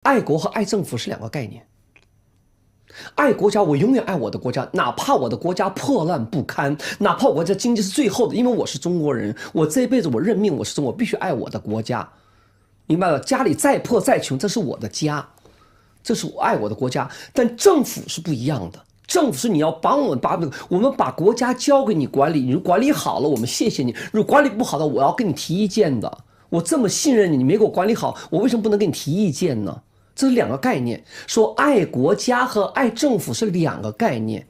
爱国和爱政府是两个概念。爱国家，我永远爱我的国家，哪怕我的国家破烂不堪，哪怕我国家经济是最后的，因为我是中国人，我这一辈子我认命我是中国，必须爱我的国家，明白了？家里再破再穷，这是我的家，这是我爱我的国家。但政府是不一样的，政府是你要帮我们我们把国家交给你管理，你管理好了，我们谢谢你；如果管理不好的，我要跟你提意见的。我这么信任你，你没给我管理好，我为什么不能给你提意见呢？这是两个概念，说爱国家和爱政府是两个概念。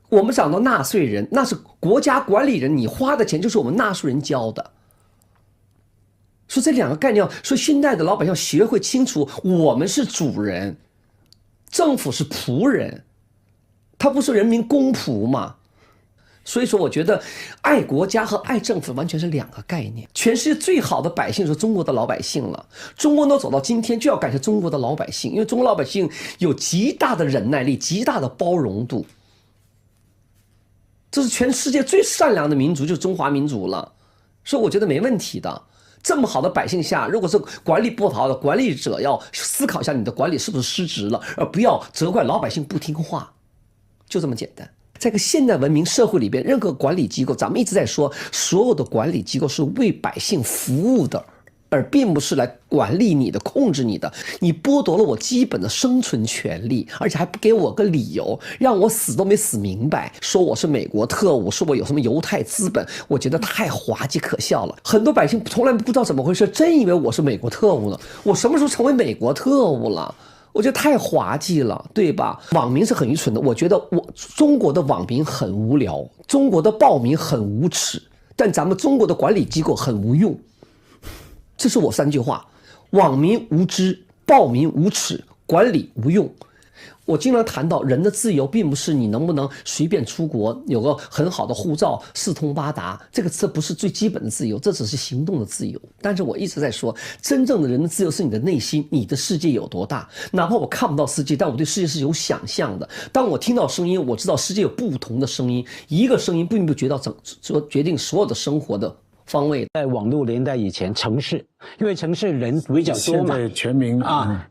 我们讲到纳税人，那是国家管理人，你花的钱就是我们纳税人交的。说这两个概念，说现在的老百姓学会清楚，我们是主人，政府是仆人，他不是人民公仆吗？所以说我觉得爱国家和爱政府完全是两个概念。全世界最好的百姓是中国的老百姓了，中国能走到今天就要感谢中国的老百姓，因为中国老百姓有极大的忍耐力，极大的包容度，这是全世界最善良的民族，就是中华民族了。所以我觉得没问题的。这么好的百姓下，如果是管理不好的管理者，要思考一下你的管理是不是失职了，而不要责怪老百姓不听话，就这么简单。在个现代文明社会里边，任何管理机构，咱们一直在说，所有的管理机构是为百姓服务的，而并不是来管理你的、控制你的。你剥夺了我基本的生存权利，而且还不给我个理由，让我死都没死明白，说我是美国特务，说我有什么犹太资本，我觉得太滑稽可笑了。很多百姓从来不知道怎么回事，真以为我是美国特务呢。我什么时候成为美国特务了？我觉得太滑稽了，对吧？网民是很愚蠢的，我觉得中国的网民很无聊，中国的暴民很无耻，但咱们中国的管理机构很无用。这是我3句话：网民无知，暴民无耻，管理无用。我经常谈到人的自由并不是你能不能随便出国，有个很好的护照，四通八达，这不是最基本的自由，这只是行动的自由。但是我一直在说，真正的人的自由是你的内心，你的世界有多大。哪怕我看不到世界，但我对世界是有想象的。当我听到声音，我知道世界有不同的声音，一个声音并不决定所有的生活的方位。在网络年代以前，城市因为城市人比较多嘛，现在全民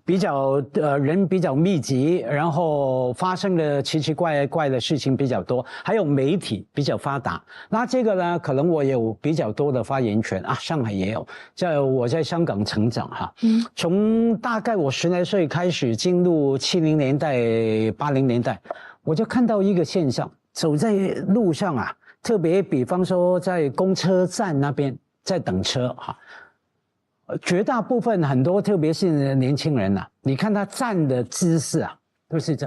比较人比较密集，然后发生的奇奇怪怪的事情比较多，还有媒体比较发达。那这个呢，可能我有比较多的发言权啊。上海也有，我在香港成长哈，从大概我10来岁开始进入70年代、80年代，我就看到一个现象，走在路上啊。特别比方说在公车站那边在等车哈，绝大部分很多特别是年轻人啊，你看他站的姿势啊都是这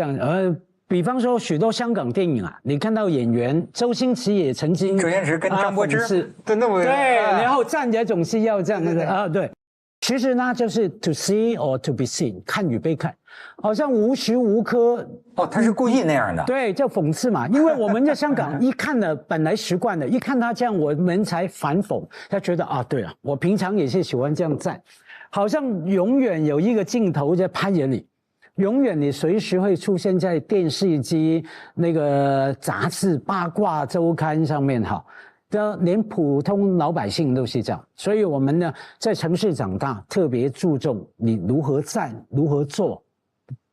样比方说许多香港电影啊，你看到演员周星驰也曾经周星驰跟张柏芝对那么对，然后站着总是要这样的对。其实呢，就是 to see or to be seen， 看与被看，好像无时无刻他是故意那样的，对，叫讽刺嘛。因为我们在香港一看了，本来习惯了，一看他这样，我们才反讽，他觉得对了，我平常也是喜欢这样站，好像永远有一个镜头在拍着你，永远你随时会出现在电视机、那个杂志、八卦周刊上面哈。连普通老百姓都是这样，所以我们呢在城市长大，特别注重你如何站、如何坐，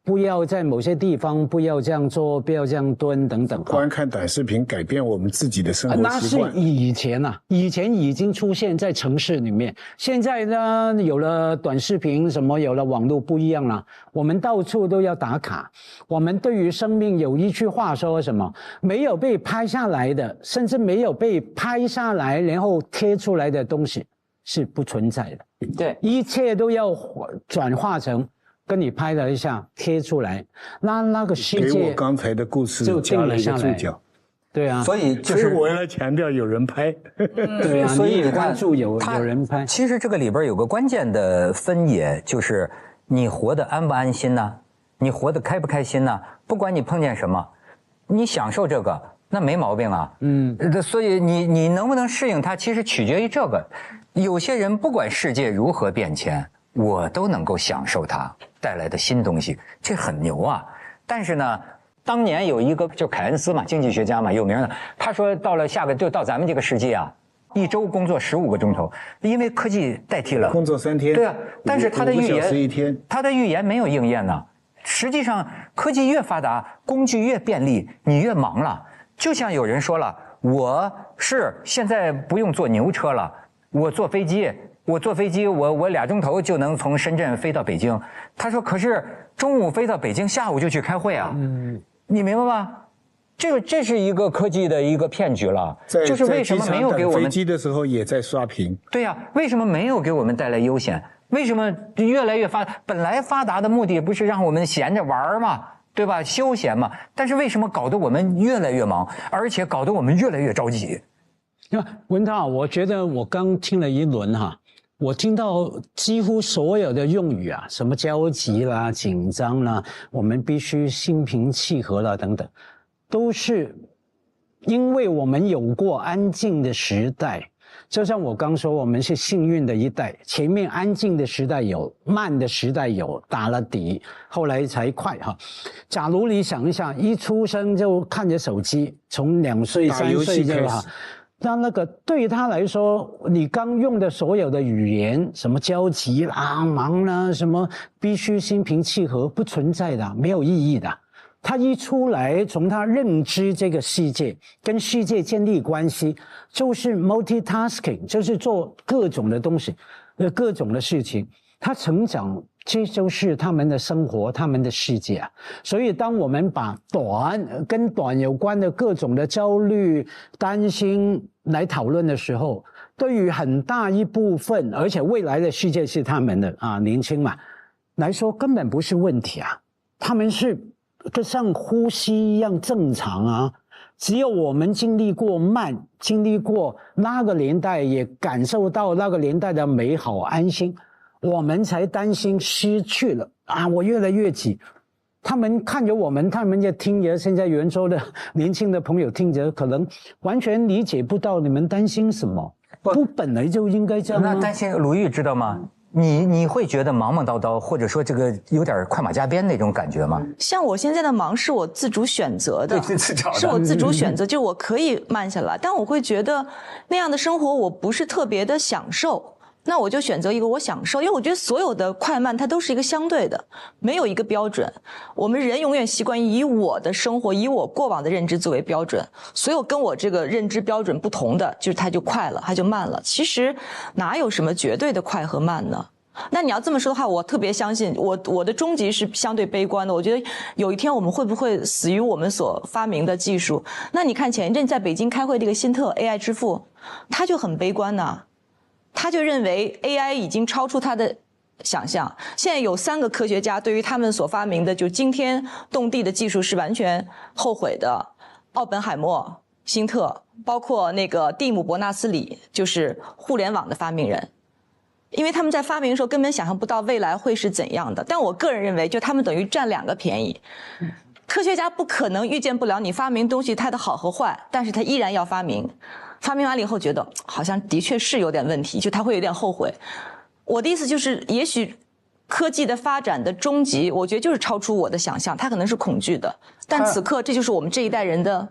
不要在某些地方不要这样做，不要这样蹲等等。观看短视频改变我们自己的生活习惯，那是以前啊，以前已经出现在城市里面。现在呢，有了短视频什么，有了网络不一样了，我们到处都要打卡。我们对于生命有一句话说什么？没有被拍下来的，甚至没有被拍下来然后贴出来的东西是不存在的。对，一切都要转化成。跟你拍了一下贴出来，那个世界给我刚才的故事就加了一个注脚。对啊，所以我要强调有人拍。对啊，所以你关注有人拍。其实这个里边有个关键的分野，就是你活得安不安心呢？你活得开不开心呢？不管你碰见什么，你享受这个那没毛病啊。所以你能不能适应它，其实取决于这个。有些人不管世界如何变迁，我都能够享受它带来的新东西，这很牛啊！但是呢，当年有一个就凯恩斯嘛，经济学家嘛，有名的，他说到了就到咱们这个世纪啊，一周工作15个钟头，因为科技代替了工作3天。对啊，但是他的预5个小时1言天，他的预言没有应验呢。实际上，科技越发达，工具越便利，你越忙了。就像有人说了，我是现在不用坐牛车了，我坐飞机，我2钟头就能从深圳飞到北京。他说，可是中午飞到北京，下午就去开会啊。你明白吗？这是一个科技的一个骗局了。就是为什么没有给我们飞机的时候也在刷屏？对呀，为什么没有给我们带来悠闲？为什么越来越本来发达的目的不是让我们闲着玩嘛，对吧？休闲嘛。但是为什么搞得我们越来越忙，而且搞得我们越来越着急？那文涛，我觉得我刚听了一轮哈，我听到几乎所有的用语啊，什么焦急啦、紧张啦，我们必须心平气和啦等等，都是因为我们有过安静的时代。就像我刚说，我们是幸运的一代，前面安静的时代有，慢的时代有，打了底，后来才快哈。假如你想一下，一出生就看着手机，从2岁3岁就哈，那个对他来说，你刚用的所有的语言，什么焦急啦、忙啦，什么必须心平气和，不存在的，没有意义的。他一出来，从他认知这个世界，跟世界建立关系，就是 multitasking， 就是做各种的东西，各种的事情。他成长，这就是他们的生活，他们的世界啊。所以，当我们把跟短有关的各种的焦虑、担心来讨论的时候，对于很大一部分，而且未来的世界是他们的啊，年轻嘛来说，根本不是问题啊，他们是。就像呼吸一样正常啊！只有我们经历过慢，经历过那个年代，也感受到那个年代的美好安心，我们才担心失去了啊！我越来越挤。他们看着我们，他们也听着现在圆桌的年轻的朋友听着，可能完全理解不到你们担心什么。不，本来就应该这样吗？那担心鲁豫知道吗？你会觉得忙忙叨叨，或者说这个有点快马加鞭那种感觉吗？像我现在的忙是我自主选择的，是我自主选择，就我可以慢下来，但我会觉得那样的生活我不是特别的享受。那我就选择一个我享受，因为我觉得所有的快慢它都是一个相对的，没有一个标准。我们人永远习惯以我的生活，以我过往的认知作为标准，所有跟我这个认知标准不同的，就是它就快了，它就慢了。其实哪有什么绝对的快和慢呢？那你要这么说的话，我特别相信我的终极是相对悲观的。我觉得有一天我们会不会死于我们所发明的技术？那你看前一阵在北京开会这个辛特 AI 之父，他就很悲观呐。他就认为 AI 已经超出他的想象。现在有3个科学家对于他们所发明的就惊天动地的技术是完全后悔的。奥本海默、辛特，包括那个蒂姆·伯纳斯里，就是互联网的发明人。因为他们在发明的时候根本想象不到未来会是怎样的。但我个人认为，就他们等于占2个便宜。科学家不可能预见不了你发明东西它的好和坏，但是他依然要发明。发明完了以后觉得好像的确是有点问题，就他会有点后悔。我的意思就是，也许科技的发展的终极，我觉得就是超出我的想象，它可能是恐惧的。但此刻这就是我们这一代人的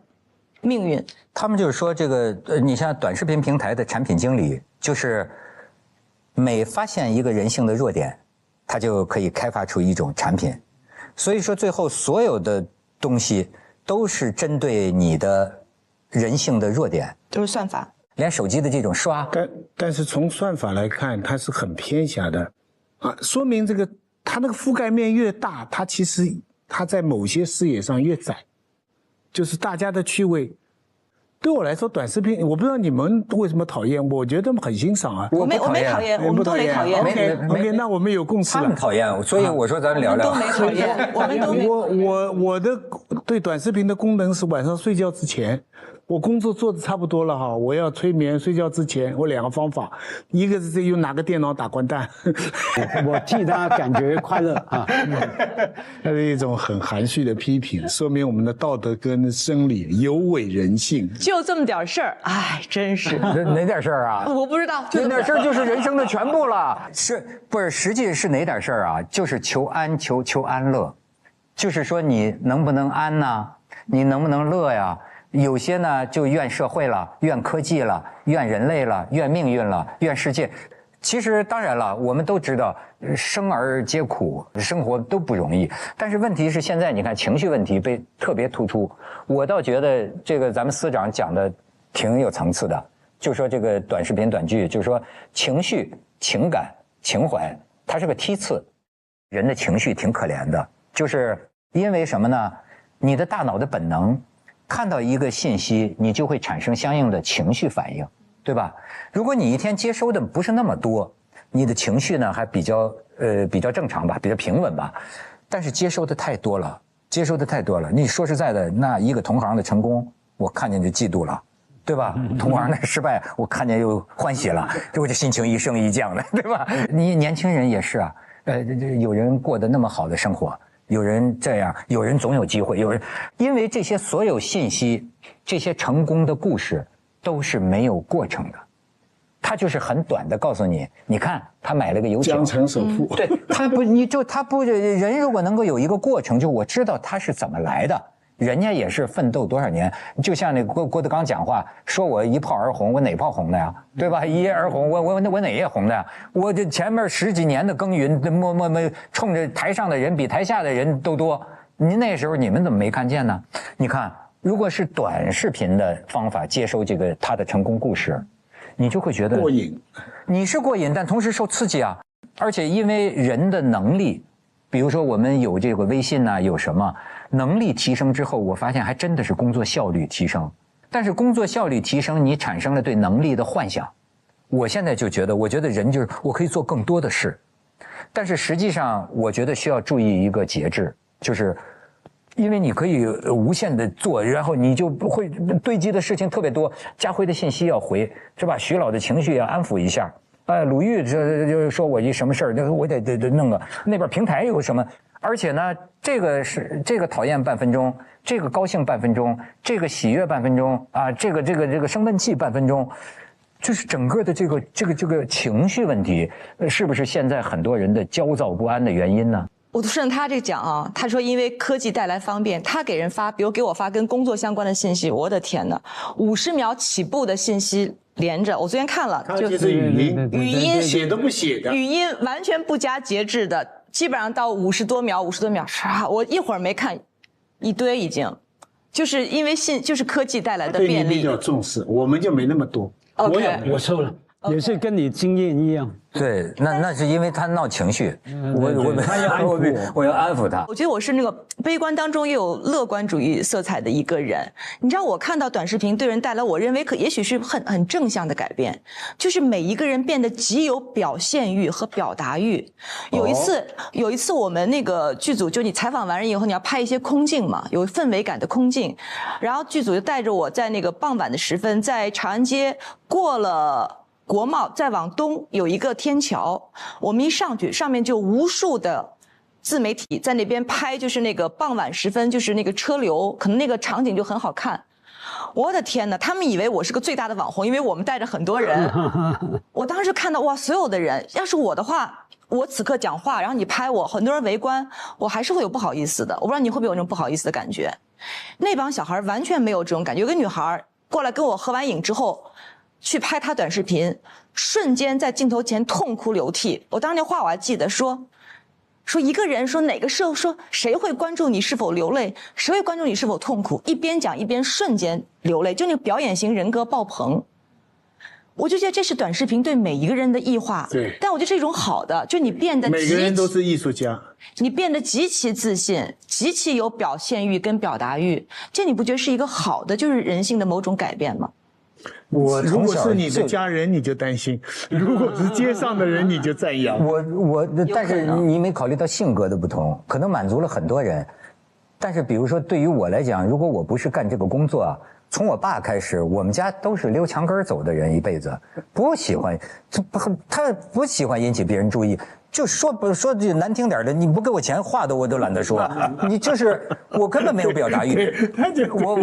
命运。他们就是说这个你像短视频平台的产品经理，就是每发现一个人性的弱点，他就可以开发出一种产品。所以说最后所有的东西都是针对你的人性的弱点，就是算法，连手机的这种刷，但是从算法来看，它是很偏狭的，啊，说明这个它那个覆盖面越大，它其实它在某些视野上越窄，就是大家的趣味。对我来说，短视频我不知道你们为什么讨厌，我觉得很欣赏啊。我没讨厌，我们都没讨厌。OK， 那我们有共识了。他们讨厌，所以我说咱聊聊。我们都没讨厌，我们都没。我的对短视频的功能是晚上睡觉之前。我工作做的差不多了哈，我要催眠，睡觉之前我2个方法，一个是用拿个电脑打掼蛋，我替他感觉快乐啊。那是一种很含蓄的批评，说明我们的道德跟生理有违人性。就这么点事儿，哎，真是哪点事儿啊？我不知道，哪点事儿就是人生的全部了。不是实际是哪点事儿啊？就是求安求安乐，就是说你能不能安呢？你能不能乐呀？有些呢就怨社会了，怨科技了，怨人类了，怨命运了，怨世界。其实当然了，我们都知道生而皆苦，生活都不容易。但是问题是现在你看情绪问题被特别突出，我倒觉得这个咱们司长讲的挺有层次的，就说这个短视频短剧，就是说情绪、情感、情怀，它是个梯次。人的情绪挺可怜的，就是因为什么呢？你的大脑的本能，看到一个信息，你就会产生相应的情绪反应，对吧？如果你一天接收的不是那么多，你的情绪呢还比较正常吧，比较平稳吧。但是接收的太多了，你说实在的，那一个同行的成功，我看见就嫉妒了，对吧？同行的失败，我看见又欢喜了，我这心情一升一降的，对吧？你年轻人也是啊。有人过得那么好的生活，有人这样，有人总有机会，有人，因为这些所有信息，这些成功的故事都是没有过程的，他就是很短的告诉你，你看他买了个油条，江城首富，对，他不人如果能够有一个过程，就我知道他是怎么来的。人家也是奋斗多少年，就像那郭德纲讲话说，我一炮而红，我哪炮红的呀？对吧？一夜而红，我哪夜红的呀？我这前面10几年的耕耘，冲着台上的人比台下的人都多。您那时候你们怎么没看见呢？你看，如果是短视频的方法接收这个他的成功故事，你就会觉得过瘾。你是过瘾，但同时受刺激啊！而且因为人的能力，比如说我们有这个微信呐，有什么？能力提升之后，我发现还真的是工作效率提升。但是工作效率提升，你产生了对能力的幻想。我现在就觉得，我觉得人就是我可以做更多的事，但是实际上我觉得需要注意一个节制，就是因为你可以无限的做，然后你就不会堆积的事情特别多。家辉的信息要回，是吧？徐老的情绪要安抚一下。鲁豫就说我一什么事儿，我得弄个那边平台有什么。而且呢，这个讨厌半分钟，这个高兴半分钟，这个喜悦半分钟啊，这个生闷气半分钟，就是整个的这个情绪问题，是不是现在很多人的焦躁不安的原因呢？我都顺着他这讲啊，他说因为科技带来方便，他给人发，比如给我发跟工作相关的信息，我的天哪，50秒起步的信息连着，我昨天看了，就是语音写都不写的，语音完全不加节制的。基本上到50多秒，我一会儿没看，一堆已经，就是因为就是科技带来的便利。对你比较重视，我们就没那么多。Okay. 我抽了，也是跟你经验一样。对，那是因为他闹情绪，我要安抚他。我觉得我是那个悲观当中又有乐观主义色彩的一个人。你知道，我看到短视频对人带来我认为也许是很正向的改变，就是每一个人变得极有表现欲和表达欲。有一次我们那个剧组，就你采访完人以后，你要拍一些空镜嘛，有氛围感的空镜，然后剧组就带着我在那个傍晚的时分，在长安街过了国贸，再往东有一个天桥，我们一上去，上面就无数的自媒体在那边拍，就是那个傍晚时分，就是那个车流，可能那个场景就很好看。我的天哪，他们以为我是个最大的网红，因为我们带着很多人。我当时看到哇，所有的人，要是我的话，我此刻讲话，然后你拍我，很多人围观，我还是会有不好意思的。我不知道你会不会有那种不好意思的感觉。那帮小孩完全没有这种感觉。有个女孩过来跟我合完影之后，去拍她短视频，瞬间在镜头前痛哭流涕。我当时那话我还记得，说一个人说哪个时候说谁会关注你是否流泪，谁会关注你是否痛苦，一边讲一边瞬间流泪，就那个表演型人格爆棚。我就觉得这是短视频对每一个人的异化，对，但我觉得是一种好的，就你变得每个人都是艺术家，你变得极其自信，极其有表现欲跟表达欲，这你不觉得是一个好的，就是人性的某种改变吗？如果是你的家人，你就担心；如果是街上的人，你就赞扬。但是你没考虑到性格的不同，可能满足了很多人。但是比如说对于我来讲，如果我不是干这个工作啊，从我爸开始，我们家都是溜墙根走的人，一辈子不喜欢，他不喜欢引起别人注意。就说句难听点的，你不给我钱，话我都懒得说。你就是我根本没有表达欲。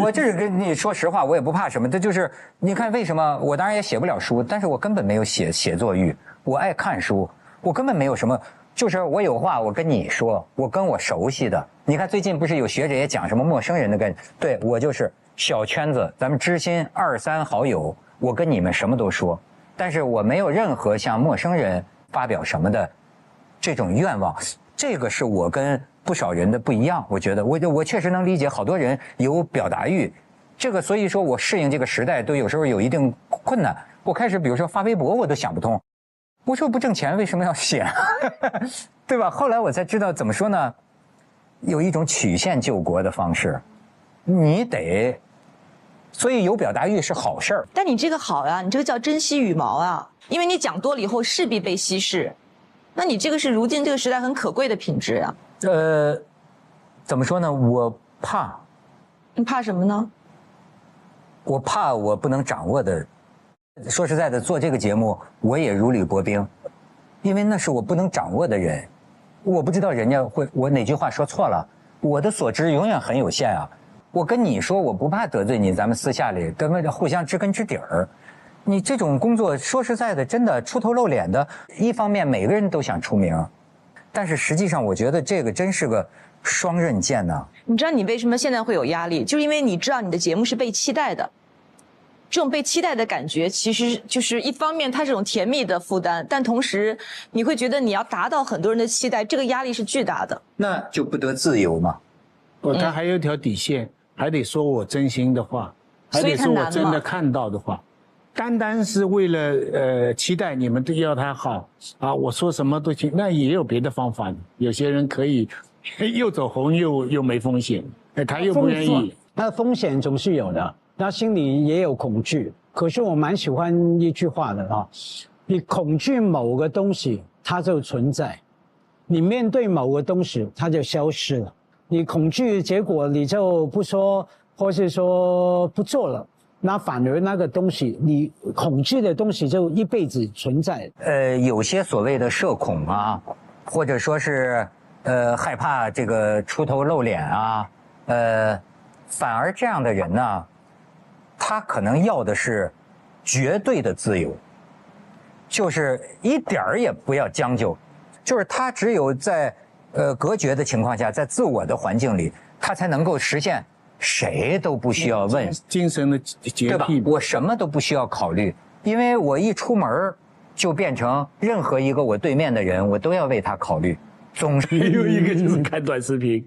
我这是跟你说实话，我也不怕什么。这就是你看为什么我当然也写不了书，但是我根本没有写作欲。我爱看书，我根本没有什么。就是我有话我跟你说，我跟我熟悉的。你看最近不是有学者也讲什么陌生人的概念？对，我就是小圈子，咱们知心2、3好友，我跟你们什么都说，但是我没有任何向陌生人发表什么的这种愿望。这个是我跟不少人的不一样，我觉得我确实能理解好多人有表达欲，这个所以说我适应这个时代都有时候有一定困难。我开始比如说发微博我都想不通，我说不挣钱为什么要写对吧？后来我才知道怎么说呢，有一种曲线救国的方式，你得，所以有表达欲是好事儿。但你这个好呀，你这个叫珍惜羽毛啊，因为你讲多了以后势必被稀释，那你这个是如今这个时代很可贵的品质呀。怎么说呢？我怕。你怕什么呢？我怕我不能掌握的。说实在的，做这个节目我也如履薄冰，因为那是我不能掌握的人，我不知道人家会我哪句话说错了，我的所知永远很有限啊。我跟你说，我不怕得罪你，咱们私下里咱们互相知根知底儿。你这种工作，说实在的，真的出头露脸的，一方面每个人都想出名，但是实际上我觉得这个真是个双刃剑呢。你知道你为什么现在会有压力，就是因为你知道你的节目是被期待的。这种被期待的感觉，其实就是一方面它是种甜蜜的负担，但同时你会觉得你要达到很多人的期待，这个压力是巨大的。那就不得自由嘛。他还有一条底线，还得说我真心的话，还得说我真的看到的话。单单是为了期待你们都要他好啊，我说什么都行，那也有别的方法的。有些人可以又走红又没风险，他又不愿意。那风险总是有的。那心里也有恐惧，可是我蛮喜欢一句话的啊，你恐惧某个东西，它就存在；你面对某个东西，它就消失了。你恐惧，结果你就不说，或是说不做了，那反而那个东西，你恐惧的东西就一辈子存在。有些所谓的社恐啊，或者说是害怕这个出头露脸啊，反而这样的人呢，他可能要的是绝对的自由，就是一点儿也不要将就，就是他只有在隔绝的情况下，在自我的环境里，他才能够实现谁都不需要问，精神的洁癖，我什么都不需要考虑，因为我一出门就变成任何一个我对面的人，我都要为他考虑。总是有一个就是看短视频，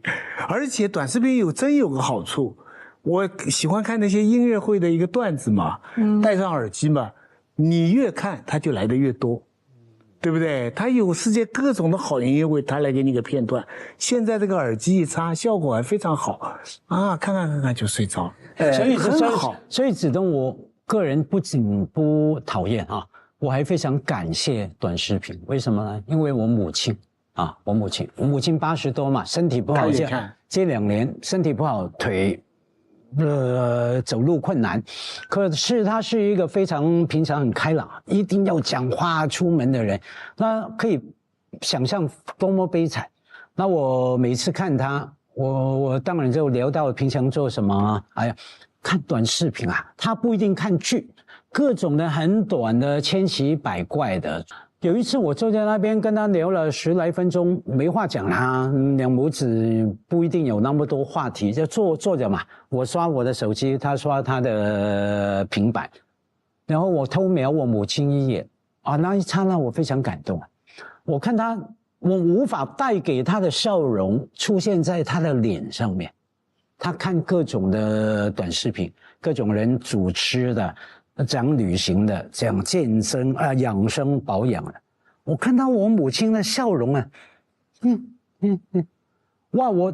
而且短视频真有个好处。我喜欢看那些音乐会的一个段子嘛，戴上耳机嘛，你越看它就来的越多，对不对？它有世界各种的好音乐会，它来给你个片段。现在这个耳机一插，效果还非常好啊，看看就睡着了，所以很好。所以子东，我个人不仅不讨厌啊，我还非常感谢短视频。为什么呢？因为我母亲80多嘛，身体不好，这2年身体不好，腿。走路困难，可是他是一个非常平常很开朗，一定要讲话出门的人，那可以想象多么悲惨。那我每次看他，我当然就聊到平常做什么啊，哎呀，看短视频啊，他不一定看剧，各种的很短的千奇百怪的。有一次我坐在那边跟他聊了10来分钟，没话讲啦，2母子不一定有那么多话题，就坐着嘛。我刷我的手机，他刷他的平板，然后我偷瞄我母亲一眼啊，那一刹那我非常感动。我看他，我无法带给他的笑容出现在他的脸上面。他看各种的短视频，各种人主持的。讲旅行的，讲健身啊、养生保养的，我看到我母亲的笑容啊，哇，我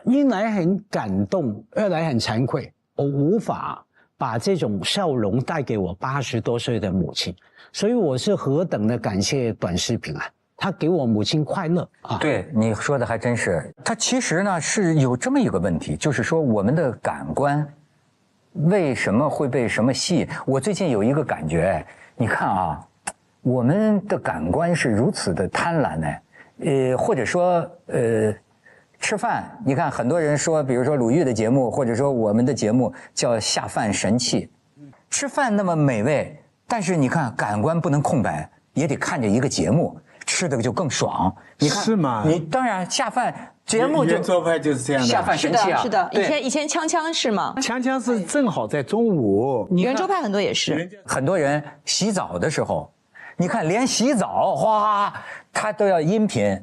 一来很感动，二来很惭愧，我无法把这种笑容带给我80多岁的母亲，所以我是何等的感谢短视频啊，它给我母亲快乐啊。对，你说的还真是，它其实呢是有这么一个问题，就是说我们的感官。为什么会被什么吸引？我最近有一个感觉，你看啊，我们的感官是如此的贪婪呢，或者说吃饭，你看很多人说，比如说鲁豫的节目，或者说我们的节目叫下饭神器，吃饭那么美味，但是你看感官不能空白，也得看着一个节目。吃的就更爽。你看是吗？你当然下饭节目就圆桌派就是这样的。下饭神器啊，是的，对以前锵锵是吗？锵锵是正好在中午。圆桌派很多也是。很多人洗澡的时候，你看连洗澡哗，他都要音频。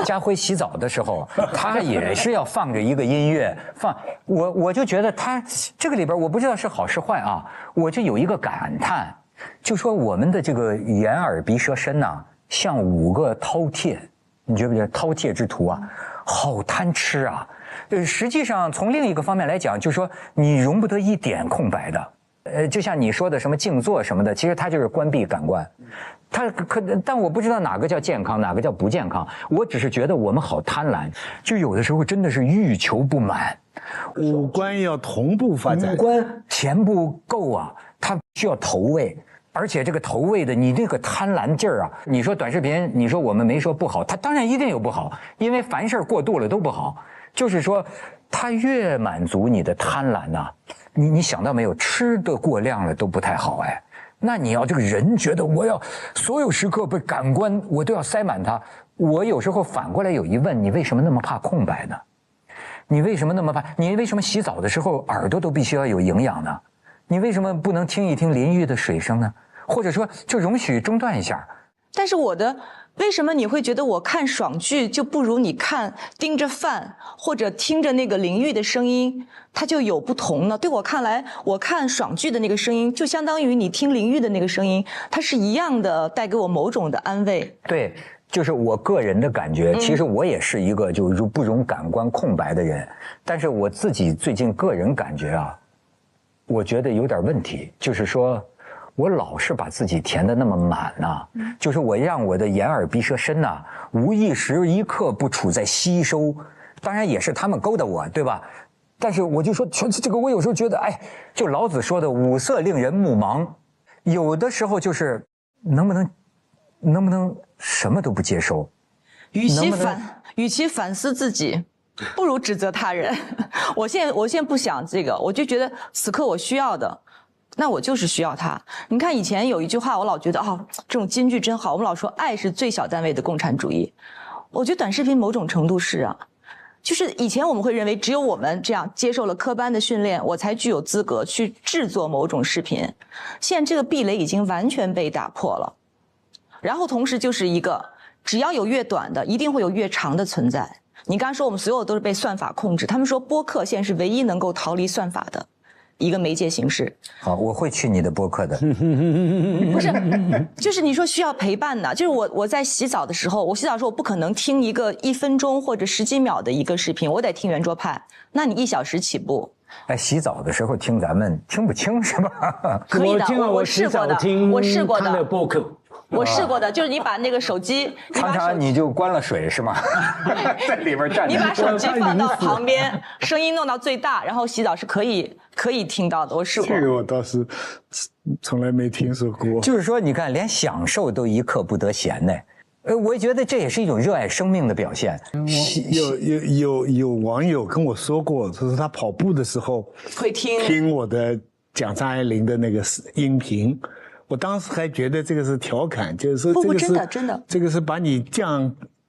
家辉洗澡的时候，他也是要放着一个音乐放。我就觉得他这个里边，我不知道是好是坏啊，我就有一个感叹，就说我们的这个眼耳鼻舌身呐，像5个饕餮，你觉不觉得饕餮之徒啊，好贪吃啊？实际上从另一个方面来讲，就是说你容不得一点空白的。就像你说的什么静坐什么的，其实它就是关闭感官，但我不知道哪个叫健康，哪个叫不健康。我只是觉得我们好贪婪，就有的时候真的是欲求不满。五官要同步发展，五官钱不够啊，它需要投喂。而且这个投喂的，你这个贪婪劲儿啊，你说短视频，你说我们没说不好，它当然一定有不好，因为凡事过度了都不好。就是说，它越满足你的贪婪呐，你想到没有，吃的过量了都不太好哎。那你要这个人觉得我要所有时刻被感官我都要塞满它，我有时候反过来有疑问，你为什么那么怕空白呢？你为什么那么怕？你为什么洗澡的时候耳朵都必须要有营养呢？你为什么不能听一听淋浴的水声呢？或者说就容许中断一下？但是为什么你会觉得我看爽剧就不如你看盯着饭或者听着那个淋浴的声音，它就有不同呢？对我看来，我看爽剧的那个声音就相当于你听淋浴的那个声音，它是一样的，带给我某种的安慰。对，就是我个人的感觉，其实我也是一个就不容感官空白的人，但是我自己最近个人感觉啊，我觉得有点问题，就是说我老是把自己填得那么满呐，就是我让我的眼耳鼻舌身呐，无一时一刻不处在吸收，当然也是他们勾搭我，对吧？但是我就说，这个我有时候觉得，哎，就老子说的五色令人目盲，有的时候就是能不能什么都不接收？与其反思自己，不如指责他人。我现在不想这个，我就觉得此刻我需要的。那我就是需要它。你看以前有一句话，我老觉得这种金句真好。我们老说爱是最小单位的共产主义，我觉得短视频某种程度是啊，就是以前我们会认为只有我们这样接受了科班的训练，我才具有资格去制作某种视频。现在这个壁垒已经完全被打破了，然后同时就是一个只要有越短的，一定会有越长的存在。你刚才说我们所有都是被算法控制，他们说播客现在是唯一能够逃离算法的一个媒介形式。好，我会去你的播客的。不是，就是你说需要陪伴呢，就是我在洗澡的时候，我洗澡的时候我不可能听一个1分钟或者10几秒的一个视频，我得听圆桌派。那你1小时起步。哎，洗澡的时候听咱们听不清是吧？可以的，我试过的，我试过的。他的播客。我试过的，就是你把那个手机，常常你就关了水是吗？在里边站着。你把手机放到旁边，声音弄到最大，然后洗澡是可以听到的。我试过。这个我倒是从来没听说过。就是说，你看，连享受都一刻不得闲呢。我也觉得这也是一种热爱生命的表现。有网友跟我说过，就是他跑步的时候会听我的讲张爱玲的那个音频。我当时还觉得这个是调侃，就是说这个是真的，这个是把你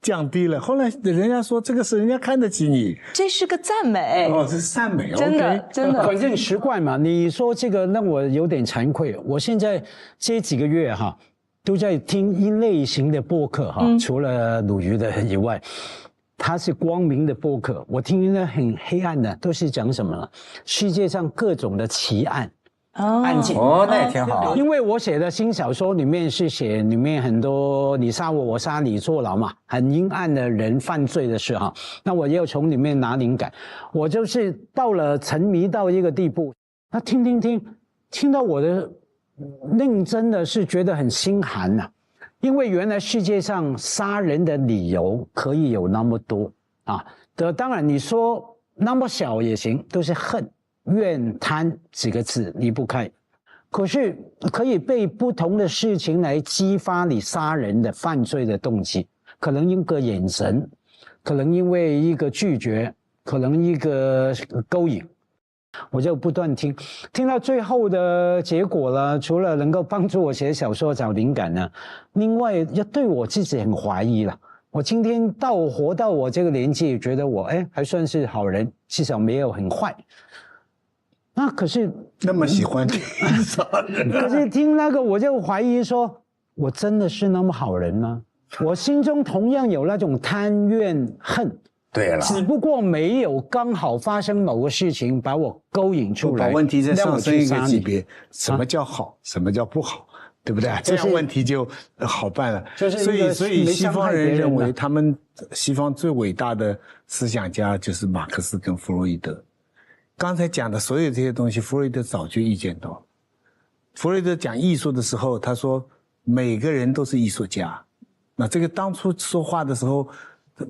降低了。后来人家说这个是人家看得起你，这是个赞美。哦，这是赞美，真的真的。反正习惯嘛。你说这个让我有点惭愧。我现在这几个月都在听一类型的播客除了鲁豫的以外，它是光明的播客。我听的很黑暗的，都是讲什么呢？世界上各种的奇案。案件那也挺好。因为我写的新小说里面是写里面很多你杀我，我杀你，坐牢嘛，很阴暗的人犯罪的事那我也有从里面拿灵感。我就是到了沉迷到一个地步，那听到我的认真的是觉得很心寒呐，因为原来世界上杀人的理由可以有那么多当然你说那么小也行，都是恨。怨贪几个字离不开，可是可以被不同的事情来激发你杀人的犯罪的动机，可能一个眼神，可能因为一个拒绝，可能一个勾引。我就不断听，听到最后的结果呢，除了能够帮助我写小说找灵感呢，另外要对我自己很怀疑了。我今天活到我这个年纪，觉得我还算是好人，至少没有很坏。那可是那么喜欢听杀人，可是听那个我就怀疑说，我真的是那么好人吗？我心中同样有那种贪怨恨。对了，只不过没有刚好发生某个事情把我勾引出来，把问题再上升一个级让别，什么叫好，什么叫不好，对不对？这样问题就好办了。所以西方人认为他们西方最伟大的思想家就是马克思跟弗洛伊德。刚才讲的所有这些东西，弗洛伊德早就预见到了。弗洛伊德讲艺术的时候，他说每个人都是艺术家。那这个当初说话的时候，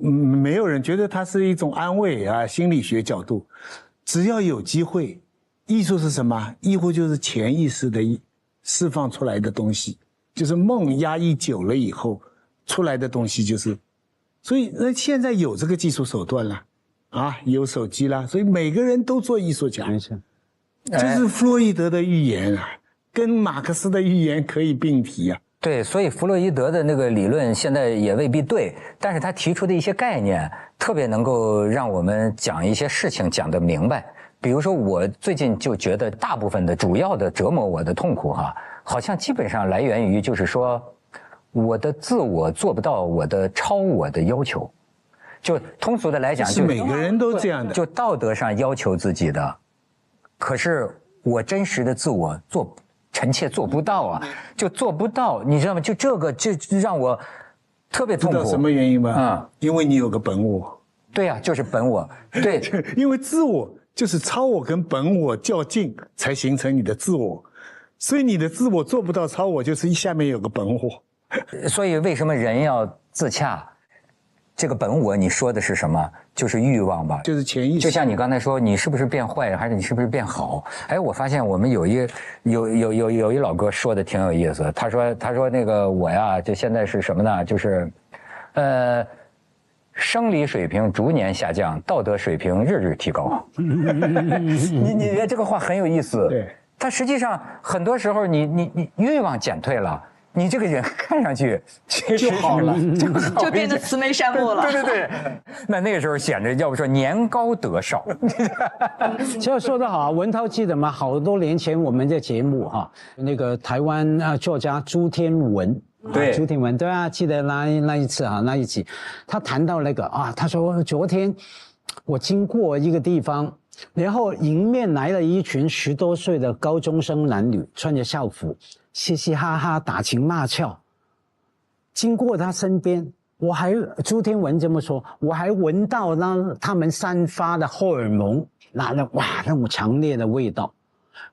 没有人觉得它是一种安慰啊，心理学角度，只要有机会，艺术是什么？艺术就是潜意识的释放出来的东西，就是梦压抑久了以后出来的东西，就是，所以那现在有这个技术手段了，啊，有手机了，所以每个人都做艺术家，没错，这是弗洛伊德的预言啊，跟马克思的预言可以并提啊。对，所以弗洛伊德的那个理论现在也未必对，但是他提出的一些概念特别能够让我们讲一些事情讲得明白。比如说我最近就觉得大部分的主要的折磨我的痛苦好像基本上来源于就是说我的自我做不到我的超我的要求，就通俗的来讲，是每个人都这样的，就道德上要求自己的，可是我真实的自我臣妾做不到啊，就做不到，你知道吗？就这个就让我特别痛苦。知道什么原因吗？因为你有个本我。对呀，就是本我。对，因为自我就是超我跟本我较劲，才形成你的自我，所以你的自我做不到超我，就是下面有个本我。所以为什么人要自洽？这个本我你说的是什么？就是欲望吧，就是潜意识。就像你刚才说，你是不是变坏，还是你是不是变好？我发现我们有一老哥说的挺有意思。他说那个我呀，就现在是什么呢？就是，生理水平逐年下降，道德水平日日提高。你这个话很有意思。对，但实际上很多时候你欲望减退了。你这个人看上去就好了，就变得慈眉善目了。对，那个时候显着，要不说年高德少。这说得好，文涛记得吗？好多年前我们的节目那个台湾作家朱天文，对，朱天文对啊，记得那一次那一集，他谈到那个他说昨天我经过一个地方，然后迎面来了一群10多岁的高中生男女，穿着校服。嘻嘻哈哈打情骂俏，经过他身边，朱天文这么说，我还闻到他们散发的荷尔蒙，那种强烈的味道。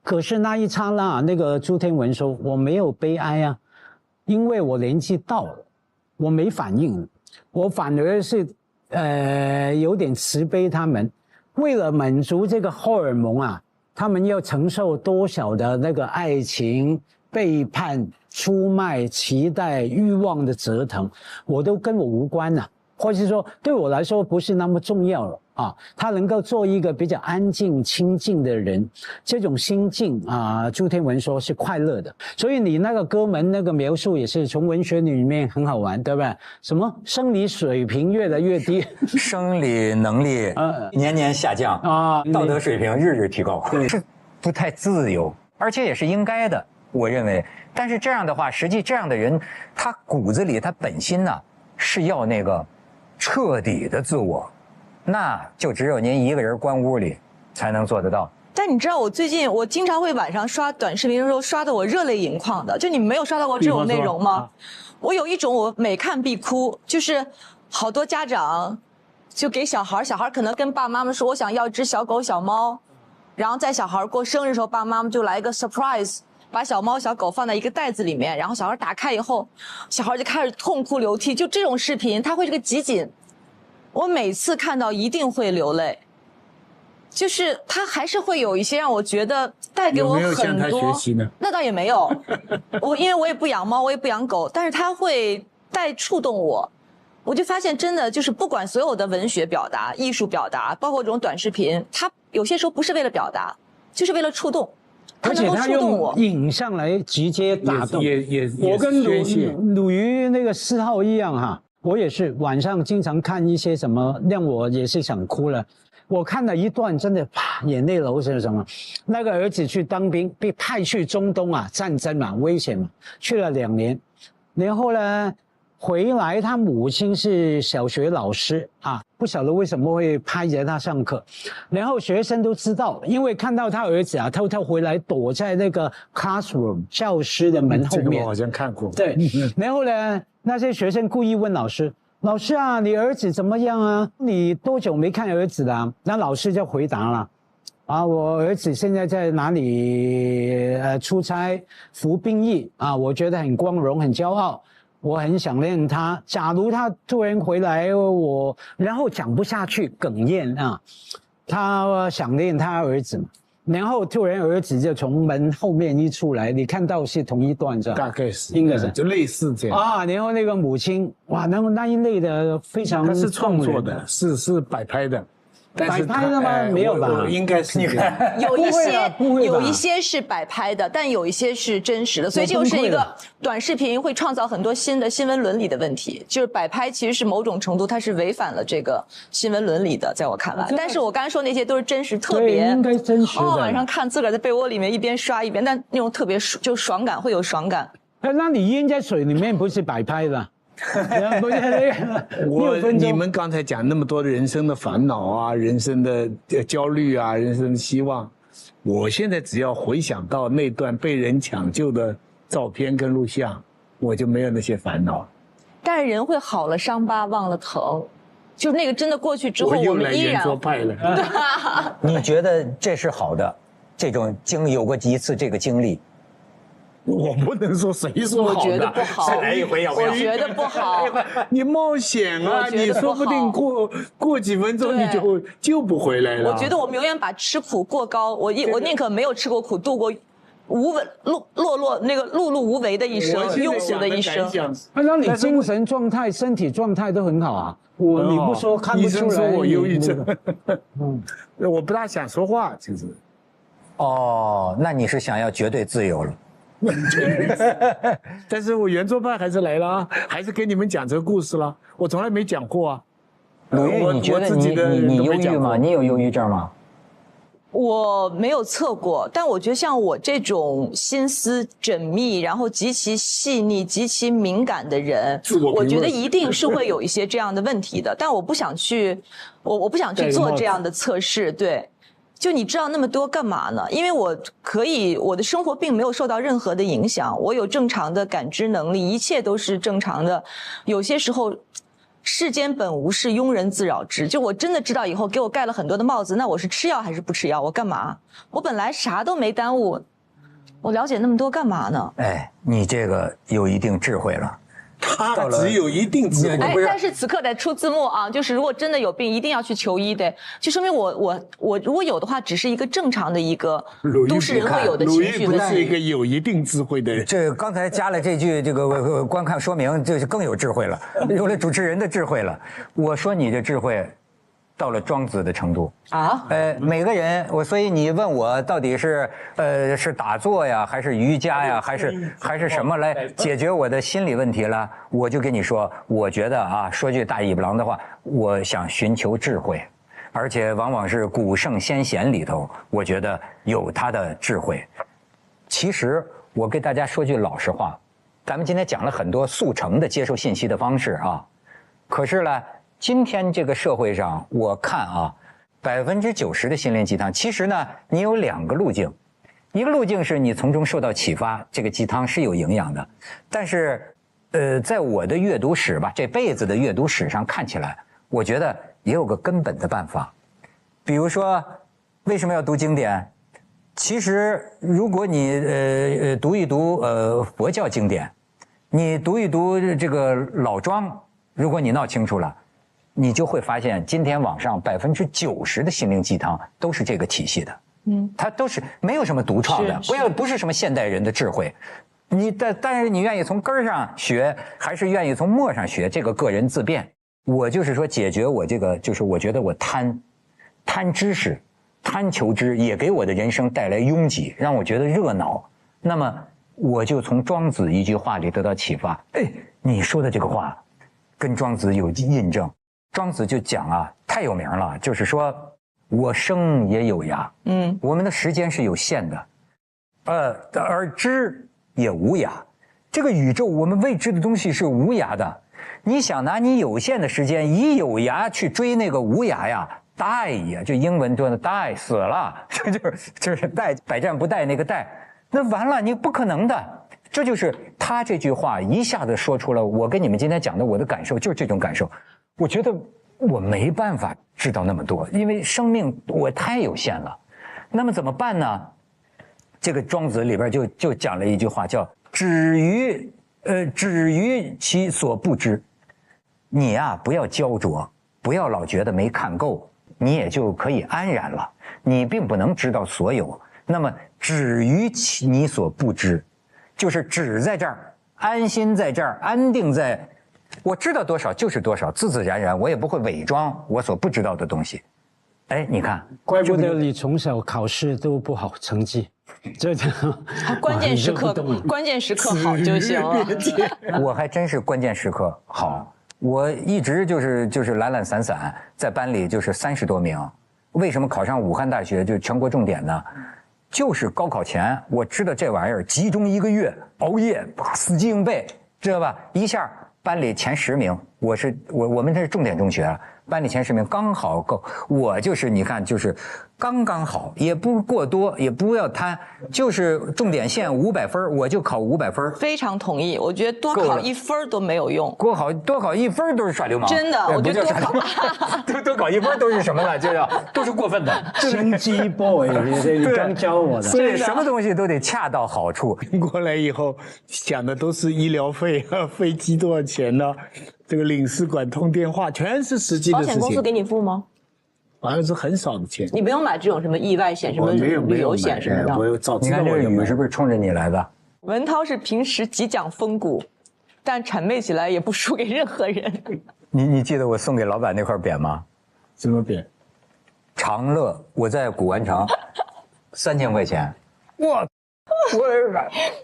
可是那一刹那，那个朱天文说我没有悲哀啊，因为我年纪到了，我没反应，我反而是有点慈悲他们，为了满足这个荷尔蒙他们要承受多少的那个爱情、背叛、出卖、期待、欲望的折腾，我都跟我无关或者是说对我来说不是那么重要了他能够做一个比较安静清静的人，这种心境朱天文说是快乐的。所以你那个哥们那个描述也是从文学里面很好玩，对不对？什么生理水平越来越低，生理能力年年下降道德水平日日提高，是不太自由，而且也是应该的，我认为。但是这样的话，实际这样的人，他骨子里他本心是要那个彻底的自我，那就只有您一个人关屋里才能做得到。但你知道我最近我经常会晚上刷短视频的时候刷得我热泪盈眶的，就你们没有刷到过这种内容吗？我有一种我每看必哭，就是好多家长就给小孩可能跟爸妈们说我想要只小狗小猫，然后在小孩过生日的时候爸妈们就来一个 surprise， 把小猫小狗放在一个袋子里面，然后小孩打开以后小孩就开始痛哭流涕，就这种视频它会是个集锦，我每次看到一定会流泪，就是他还是会有一些让我觉得带给我很多。有没有向他学习呢？那倒也没有，因为我也不养猫，我也不养狗，但是他会触动我。我就发现真的就是不管所有的文学表达、艺术表达，包括这种短视频，它有些时候不是为了表达，就是为了触动，他能够而且他触动我。用影像来直接打动。也我跟宣泄鲁豫那个4号一样哈，我也是晚上经常看一些什么，让我也是想哭了。我看了一段，真的啪，眼泪流是什么？那个儿子去当兵，被派去中东啊，战争嘛，危险嘛，去了2年，然后呢，回来他母亲是小学老师啊，不晓得为什么会拍着他上课，然后学生都知道，因为看到他儿子啊偷偷回来躲在那个 classroom 教室的门后面，这个我好像看过。对，然后呢，那些学生故意问老师。老师啊，你儿子怎么样啊？你多久没看儿子了？那老师就回答了，啊，我儿子现在在哪里出差服兵役啊，我觉得很光荣，很骄傲，我很想念他。假如他突然回来，然后讲不下去，哽咽啊，他想念他儿子嘛。然后突然儿子就从门后面一出来，你看到是同一段是吧？大概是，应该是就类似这样啊。然后那个母亲，哇，那一类的非常他是创作的，是摆拍的，但是摆拍的吗？没有吧？应该是这样。有一些是摆拍的，但有一些是真实的，所以就是一个短视频会创造很多新的新闻伦理的问题。就是摆拍其实是某种程度它是违反了这个新闻伦理的，在我看来。但是我刚才说那些都是真实，特别应该真实的。晚上看自个儿在被窝里面一边刷一边，但那种特别就爽感，会有爽感。那你淹在水里面不是摆拍的？不是你们刚才讲那么多人生的烦恼啊，人生的焦虑啊，人生的希望，我现在只要回想到那段被人抢救的照片跟录像，我就没有那些烦恼。但是人会好了伤疤忘了疼，就是那个真的过去之后，我们依然。圆桌派了。你觉得这是好的？这种有过一次这个经历？我不能说谁说好的，我觉得不好。再来一回要不要？我觉得不好。你冒险啊！你说不定过几分钟你就不回来了。我觉得我们永远把吃苦过高，我宁可没有吃过苦，度过碌碌无为的一生，庸俗的一生。那你精神状态、身体状态都很好啊。你不说看不出来。医生说我忧郁症。我不大想说话，其实。哦，那你是想要绝对自由了？但是我圆桌派还是来了啊，还是给你们讲这个故事了。我从来没讲过啊。鲁豫，你觉得你忧郁吗？你有忧郁症吗？我没有测过，但我觉得像我这种心思缜密，然后极其细腻、极其敏感的人，我觉得一定是会有一些这样的问题的。但我不想去，我不想去做这样的测试。对。就你知道那么多干嘛呢？因为我的生活并没有受到任何的影响，我有正常的感知能力，一切都是正常的。有些时候，世间本无事，庸人自扰之。就我真的知道以后给我盖了很多的帽子，那我是吃药还是不吃药？我干嘛？我本来啥都没耽误，我了解那么多干嘛呢？哎，你这个有一定智慧了。他只有一定智慧。但是此刻得出字幕啊，就是如果真的有病，一定要去求医的，就说明我如果有的话，只是一个正常的一个都市人会有的情绪。鲁豫不是一个有一定智慧的人。这刚才加了这句这个观看说明，这就更有智慧了，有了主持人的智慧了。我说你的智慧到了庄子的程度啊。每个人所以你问我到底是是打坐呀，还是瑜伽呀，还是什么来解决我的心理问题了？我就跟你说，我觉得啊，说句大义不郎的话，我想寻求智慧，而且往往是古圣先贤里头，我觉得有他的智慧。其实我给大家说句老实话，咱们今天讲了很多速成的接受信息的方式啊，可是呢，今天这个社会上，我看啊，90%的心灵鸡汤，其实呢，你有2个路径，一个路径是你从中受到启发，这个鸡汤是有营养的，但是，在我的阅读史吧，这辈子的阅读史上看起来，我觉得也有个根本的办法，比如说，为什么要读经典？其实，如果你读一读佛教经典，你读一读这个老庄，如果你闹清楚了，你就会发现，今天网上90%的心灵鸡汤都是这个体系的，它都是没有什么独创的，不是什么现代人的智慧，但是你愿意从根儿上学，还是愿意从末上学，这个个人自辩。我就是说，解决我这个，就是我觉得我贪知识，贪求之也给我的人生带来拥挤，让我觉得热闹。那么我就从庄子一句话里得到启发。哎，你说的这个话，跟庄子有印证。庄子就讲啊，太有名了，就是说我生也有涯，我们的时间是有限的，而知也无涯。这个宇宙我们未知的东西是无涯的。你想拿你有限的时间以有涯去追那个无涯呀，die呀，就英文说的 die 死了，就是待百战不殆那个殆，那完了，你不可能的。这就是他这句话一下子说出了我跟你们今天讲的我的感受，就是这种感受。我觉得我没办法知道那么多，因为生命我太有限了。那么怎么办呢？这个庄子里边就讲了一句话，叫止于其所不知。你呀，不要焦灼，不要老觉得没看够，你也就可以安然了。你并不能知道所有，那么止于你所不知，就是止在这儿，安心在这儿，安定在，我知道多少就是多少，自自然然，我也不会伪装我所不知道的东西。哎，你看，怪不得你从小考试都不好成绩，这关键时刻好就行了。我还真是关键时刻好，我一直就是懒懒散散，在班里就是30多名。为什么考上武汉大学就全国重点呢？就是高考前我知道这玩意儿，集中1个月熬夜，死记硬背，知道吧？一下班里前10名，我们这是重点中学，班里前10名刚好够。我就是你看，就是刚刚好，也不过多，也不要贪，就是重点线500分，我就考500分。非常同意，我觉得多考1分都没有用，多考1分都是耍流氓。真的，我觉得多考多考1分都是什么呢？这叫都是过分的。心机 boy， 你刚教我的。所以什么东西都得恰到好处。过来以后想的都是医疗费啊，飞机多少钱呢？这个领事馆通电话，全是实际的事情。保险公司给你付吗？好像是很少的钱。你不用买这种什么意外险、什么旅游险什么的。我早知你看这个道我有买。雨是不是冲着你来的？文涛是平时极讲风骨，但谄媚起来也不输给任何人。你记得我送给老板那块匾吗？什么匾？长乐，我在古玩城，3000块钱。我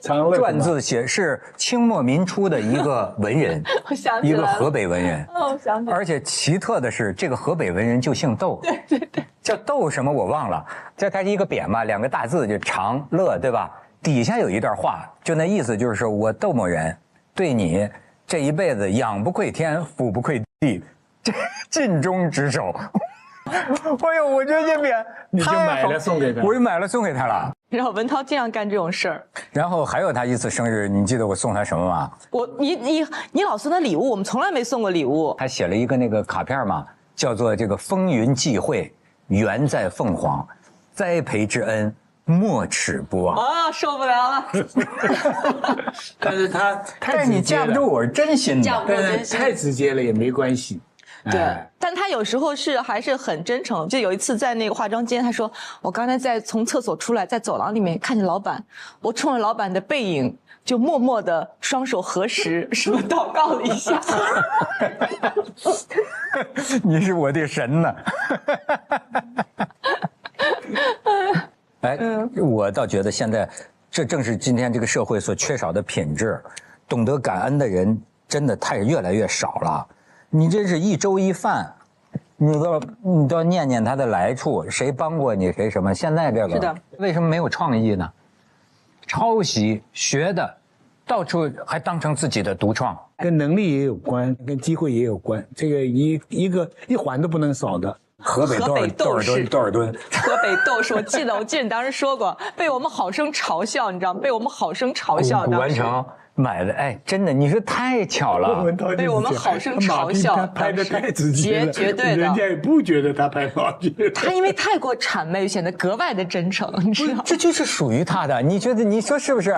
长乐篆字写是清末民初的一个文人，我想起来了，一个河北文人。我想起来了。而且奇特的是，这个河北文人就姓窦，对，叫窦什么我忘了。这它是一个匾嘛，2个大字就长乐，对吧？底下有一段话，就那意思就是说我窦某人对你这一辈子仰不愧天，俯不愧地，这尽忠职守。哎呦，我觉得这匾你就买了送给他，我就买了送给他了。然后文涛经常干这种事儿。然后还有他一次生日，你记得我送他什么吗？你老送他礼物，我们从来没送过礼物。他写了一个那个卡片嘛，叫做这个风云际会，缘在凤凰，栽培之恩莫齿不忘。啊，受不了了！但是他但是你架不住我是真心的，架不住真心。太直接了也没关系。对，但他有时候还是很真诚。就有一次在那个化妆间，他说：“我刚才从厕所出来，在走廊里面看见老板，我冲着老板的背影就默默的双手合十，什么祷告了一下。”你是我的神呢。哎，我倒觉得现在这正是今天这个社会所缺少的品质，懂得感恩的人真的越来越少了。你这是一粥一饭，你都要念念他的来处，谁帮过你，谁什么。现在这个是的，为什么没有创意呢？抄袭学的，到处还当成自己的独创，跟能力也有关，跟机会也有关，这个一环都不能少的。河北多少吨？河北斗士，我记得你当时说过，被我们好生嘲笑，你知道吗？被我们好生嘲笑。古玩城买的，哎，真的，你说太巧了。被我们好生嘲笑。他拍的太直接了，绝对的，人家也不觉得他拍马屁。他因为太过谄媚，显得格外的真诚，你知道吗？这就是属于他的，你觉得？你说是不是？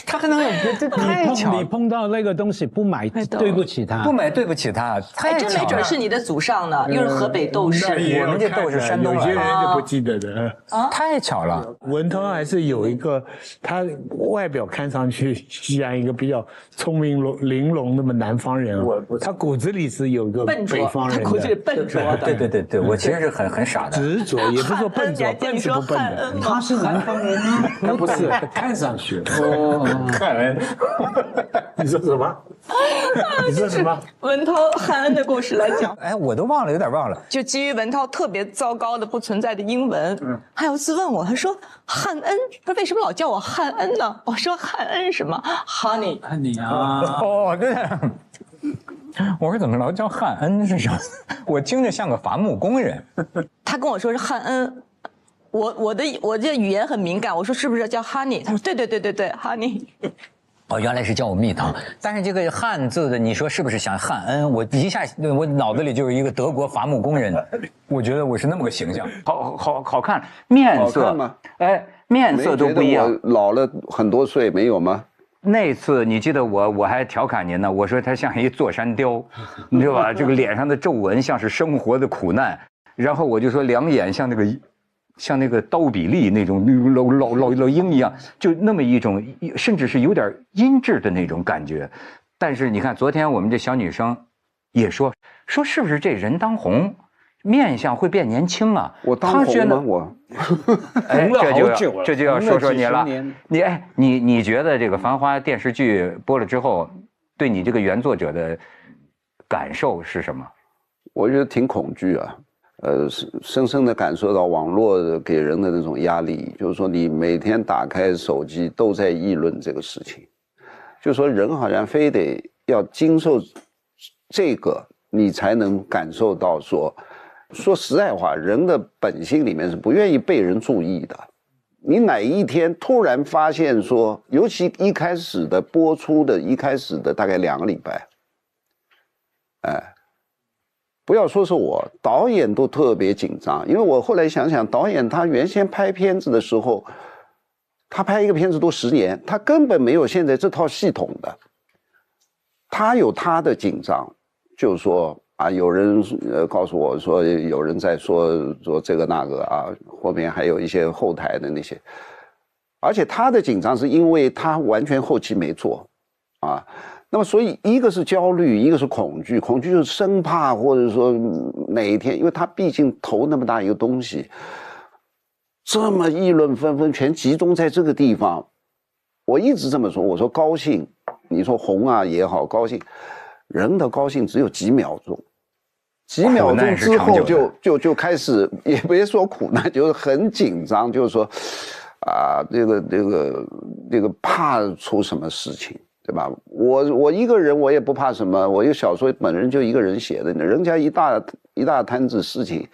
他还能有这太巧？你碰到那个东西不买，对不起他。不买对不起他，太巧了。真没准是你的祖上呢，又是河北斗士。我们这斗士山东来的，有些人就不记得的。太巧了。文涛还是有一个，他外表看上去像一个比较聪明玲珑那么南方人，他骨子里是有个北方人的，他骨子里笨拙的。对，我其实是很傻的，执着，也不是说笨拙，笨是不笨的。他是南方人啊，他不是，看上去汉恩，你说什么？你说什么？文涛汉恩的故事来讲，哎，我都忘了，有点忘了。就基于文涛特别糟糕的不存在的英文，他有一次问我，他说汉恩，他说为什么老叫我汉恩呢？我说汉恩什么 ？Honey， 你啊，哦，对。我说怎么老叫汉恩是什么？我听着像个伐木工人。他跟我说是汉恩，我这语言很敏感，我说是不是叫 Honey？ 他说对 Honey。哦，原来是叫我蜜糖。但是这个汉字的，你说是不是像汉恩？我一下我脑子里就是一个德国伐木工人，我觉得我是那么个形象。好看，面色好看吗？哎，面色都不一样。我老了很多岁，没有吗？那次你记得我还调侃您呢，我说他像一座山雕，你知道吧？这个脸上的皱纹像是生活的苦难，然后我就说两眼像那个刀比利那种老鹰一样，就那么一种，甚至是有点阴质的那种感觉。但是你看，昨天我们这小女生也说是不是这人当红，面相会变年轻啊？我当红吗？我，哎，这就要说说你了。你觉得这个《繁花》电视剧播了之后，对你这个原作者的感受是什么？我觉得挺恐惧啊。深深地感受到网络给人的那种压力，就是说你每天打开手机都在议论这个事情，就是说人好像非得要经受这个，你才能感受到说实在话，人的本性里面是不愿意被人注意的。你哪一天突然发现说，尤其一开始的播出的一开始的大概2个礼拜，不要说是我，导演都特别紧张，因为我后来想想，导演他原先拍片子的时候，他拍一个片子都10年，他根本没有现在这套系统的，他有他的紧张，就是说啊，有人告诉我说有人在说这个那个啊，后面还有一些后台的那些，而且他的紧张是因为他完全后期没做啊。那么，所以一个是焦虑，一个是恐惧。恐惧就是生怕，或者说哪一天，因为他毕竟投那么大一个东西，这么议论纷纷，全集中在这个地方。我一直这么说，我说高兴，你说红啊也好，高兴，人的高兴只有几秒钟，几秒钟之后就开始，也别说苦难，就是很紧张，就是说啊，这个怕出什么事情。对吧？我一个人我也不怕什么，我一个小说本人就一个人写的，人家一大摊子事情。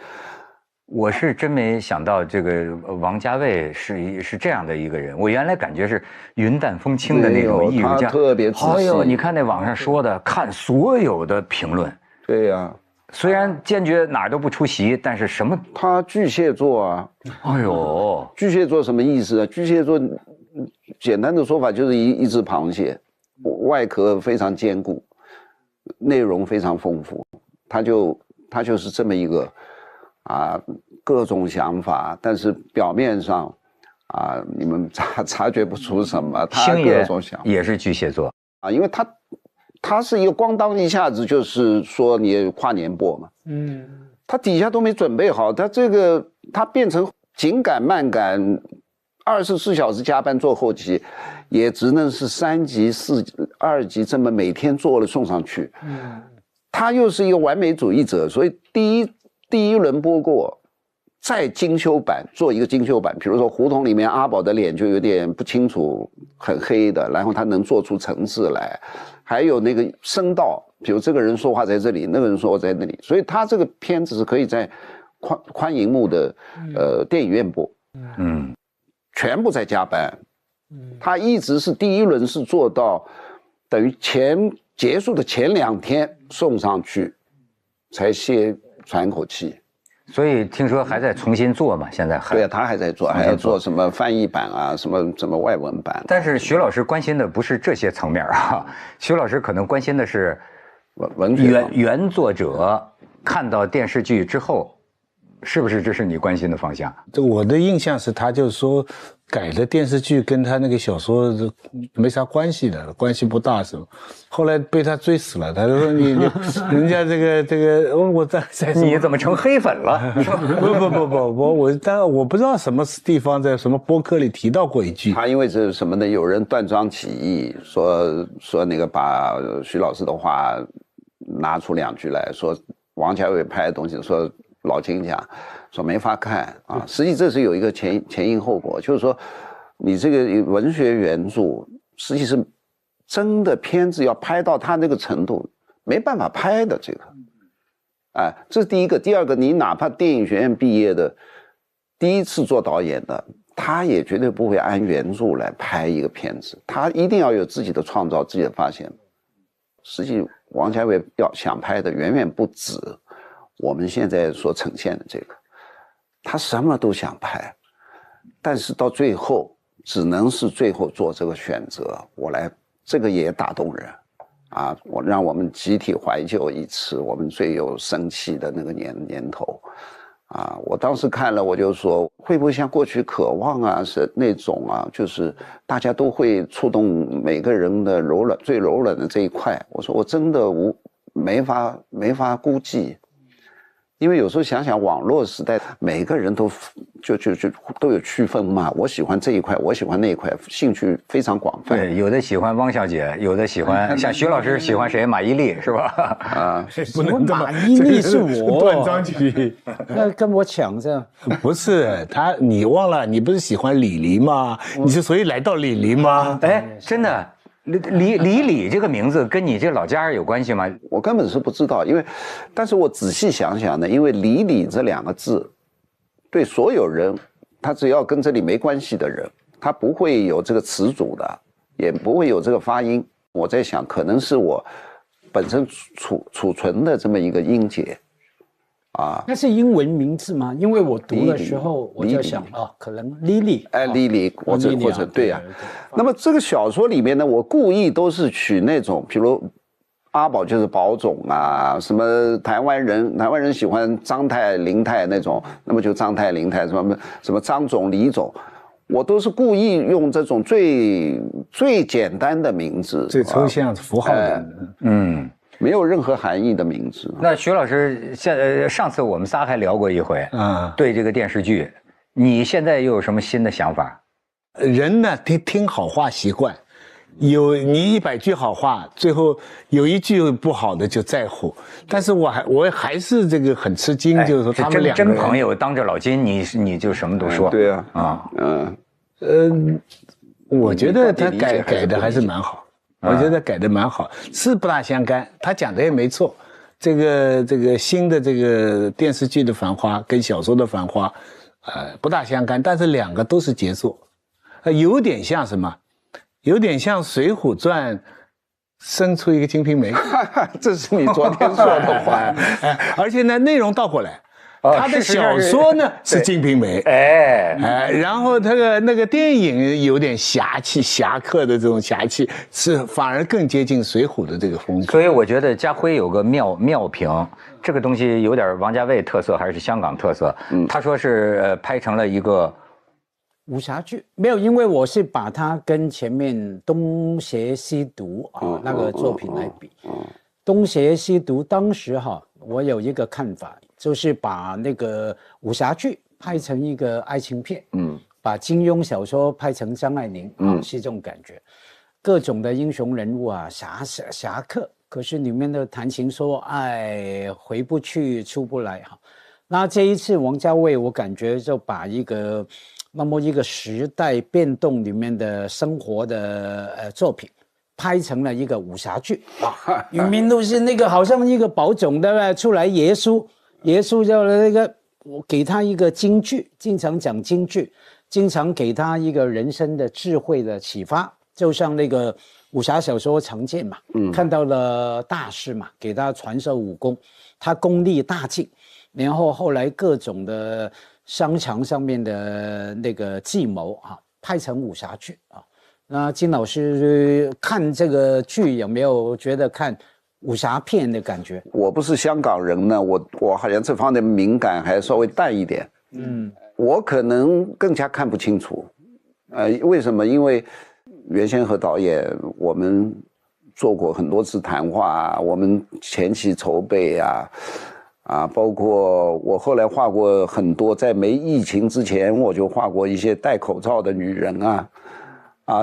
我是真没想到这个王家卫是这样的一个人，我原来感觉是云淡风轻的那种艺术家，他特别仔细。哎呦，你看那网上说的，看所有的评论。对呀，虽然坚决哪儿都不出席，但是什么？他巨蟹座啊。哎呦，巨蟹座什么意思啊？巨蟹座简单的说法就是一只螃蟹。外壳非常坚固，内容非常丰富，他就是这么一个啊，各种想法，但是表面上啊，你们察觉不出什么，他各种想法也是巨蟹座啊，因为他是一个咣当一下子就是说你跨年播嘛，他底下都没准备好，他变成紧赶慢赶，24小时加班做後期。也只能是3集、2集这么每天做了送上去。他又是一个完美主义者，所以第一轮播过，再精修版做一个精修版。比如说胡同里面阿宝的脸就有点不清楚，很黑的，然后他能做出层次来。还有那个声道，比如这个人说话在这里，那个人说话在那里，所以他这个片子是可以在宽银幕的电影院播。全部在加班。他一直是第一轮是做到等于结束的前2天送上去，才先喘口气。所以听说还在重新做嘛？现在还对啊，他还在做，还要做什么翻译版啊，什么外文版。但是徐老师关心的不是这些层面啊，徐老师可能关心的是原作者看到电视剧之后是不是这是你关心的方向？这我的印象是，他就是说改的电视剧跟他那个小说没啥关系的，关系不大是吧？后来被他追死了，他就说你人家这个我在你怎么成黑粉了？但我不知道什么地方在什么播客里提到过一句，他因为是什么呢？有人断章取义，说那个把徐老师的话拿出2句来说，王家卫拍的东西，说老金讲说没法看啊。实际这是有一个前因后果，就是说你这个文学原著，实际是真的片子要拍到他那个程度，没办法拍的这个。哎，这是第一个。第二个，你哪怕电影学院毕业的，第一次做导演的，他也绝对不会按原著来拍一个片子，他一定要有自己的创造，自己的发现。实际王家卫要想拍的远远不止我们现在所呈现的这个，他什么都想拍，但是到最后只能是最后做这个选择，这个也打动人啊！让我们集体怀旧一次我们最有生气的那个年头啊！我当时看了，我就说会不会像过去渴望啊，是那种啊，就是大家都会触动每个人的最柔软的这一块。我说我真的没法估计，因为有时候想想网络时代，每个人都有区分嘛。我喜欢这一块，我喜欢那一块，兴趣非常广泛。对，有的喜欢汪小姐，有的喜欢像徐老师喜欢谁？马伊琍是吧？啊，不能马伊琍是我断章取义，那跟我抢这样。不是他，你忘了，你不是喜欢李黎吗？你是所以来到李黎吗？哎，真的。李这个名字跟你这老家有关系吗？我根本是不知道，但是我仔细想想呢，因为李这2个字，对所有人，他只要跟这里没关系的人，他不会有这个词组的，也不会有这个发音。我在想，可能是我本身储存的这么一个音节。啊，那是英文名字吗？因为我读的时候我就想啊，可能 Lily， 哎 ，Lily， 或者对呀。那么这个小说里面呢，我故意都是取那种，比如阿宝就是宝总啊，什么台湾人喜欢张太、林太那种，那么就张太、林太，什么张总、李总，我都是故意用这种最简单的名字，最抽象符号的，没有任何含义的名字。那徐老师，上次我们仨还聊过一回啊，对这个电视剧，你现在又有什么新的想法？人呢，听好话习惯，你100句好话，最后有1句不好的就在乎。但是我还是这个很吃惊，就是说他们两个人真朋友当着老金，你就什么都说。对啊，我觉得他改的还是蛮好。我觉得改的蛮好，是不大相干。他讲的也没错，这个新的这个电视剧的繁花跟小说的繁花，不大相干，但是2个都是杰作，有点像什么？有点像《水浒传》生出一个《金瓶梅》，这是你昨天说的话。而且呢，内容倒过来。他的小说呢是《金瓶梅》，然后他的那个电影有点侠气、侠客的这种侠气，是反而更接近《水浒》的这个风格。所以我觉得家辉有个妙评，这个东西有点王家卫特色还是香港特色。他说是拍成了一个武侠剧，没有，因为我是把它跟前面《东邪西毒》那个作品来比。东邪西毒当时我有一个看法。就是把那个武侠剧拍成一个爱情片，把金庸小说拍成张爱玲，是这种感觉。各种的英雄人物啊，侠客，可是里面的谈情说爱，回不去，出不来那这一次王家卫，我感觉就把一个时代变动里面的生活的作品。拍成了一个武侠剧里面都是那个好像一个宝总的出来耶稣叫那个，我给他一个金句，经常讲金句，经常给他一个人生的智慧的启发，就像那个武侠小说常见嘛，看到了大师嘛，给他传授武功，他功力大进，然后后来各种的商场上面的那个计谋拍成武侠剧那金老师看这个剧有没有觉得看武侠片的感觉。我不是香港人呢，我好像这方面敏感还稍微淡一点。我可能更加看不清楚。为什么？因为原先和导演我们做过很多次谈话，我们前期筹备包括我后来画过很多，在没疫情之前我就画过一些戴口罩的女人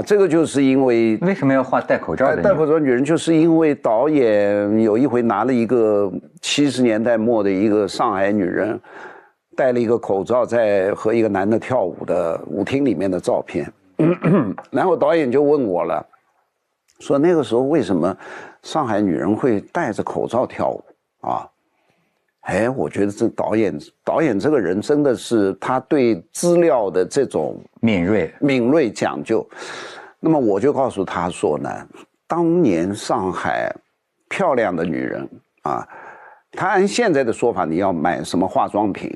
这个就是因为什么要画戴口罩的？戴口罩女人，就是因为导演有一回拿了一个70年代末的一个上海女人，戴了一个口罩在和一个男的跳舞的舞厅里面的照片，然后导演就问我了，说那个时候为什么上海女人会戴着口罩跳舞我觉得这导演这个人真的是他对资料的这种敏锐讲究。那么我就告诉他说呢，当年上海漂亮的女人她按现在的说法，你要买什么化妆品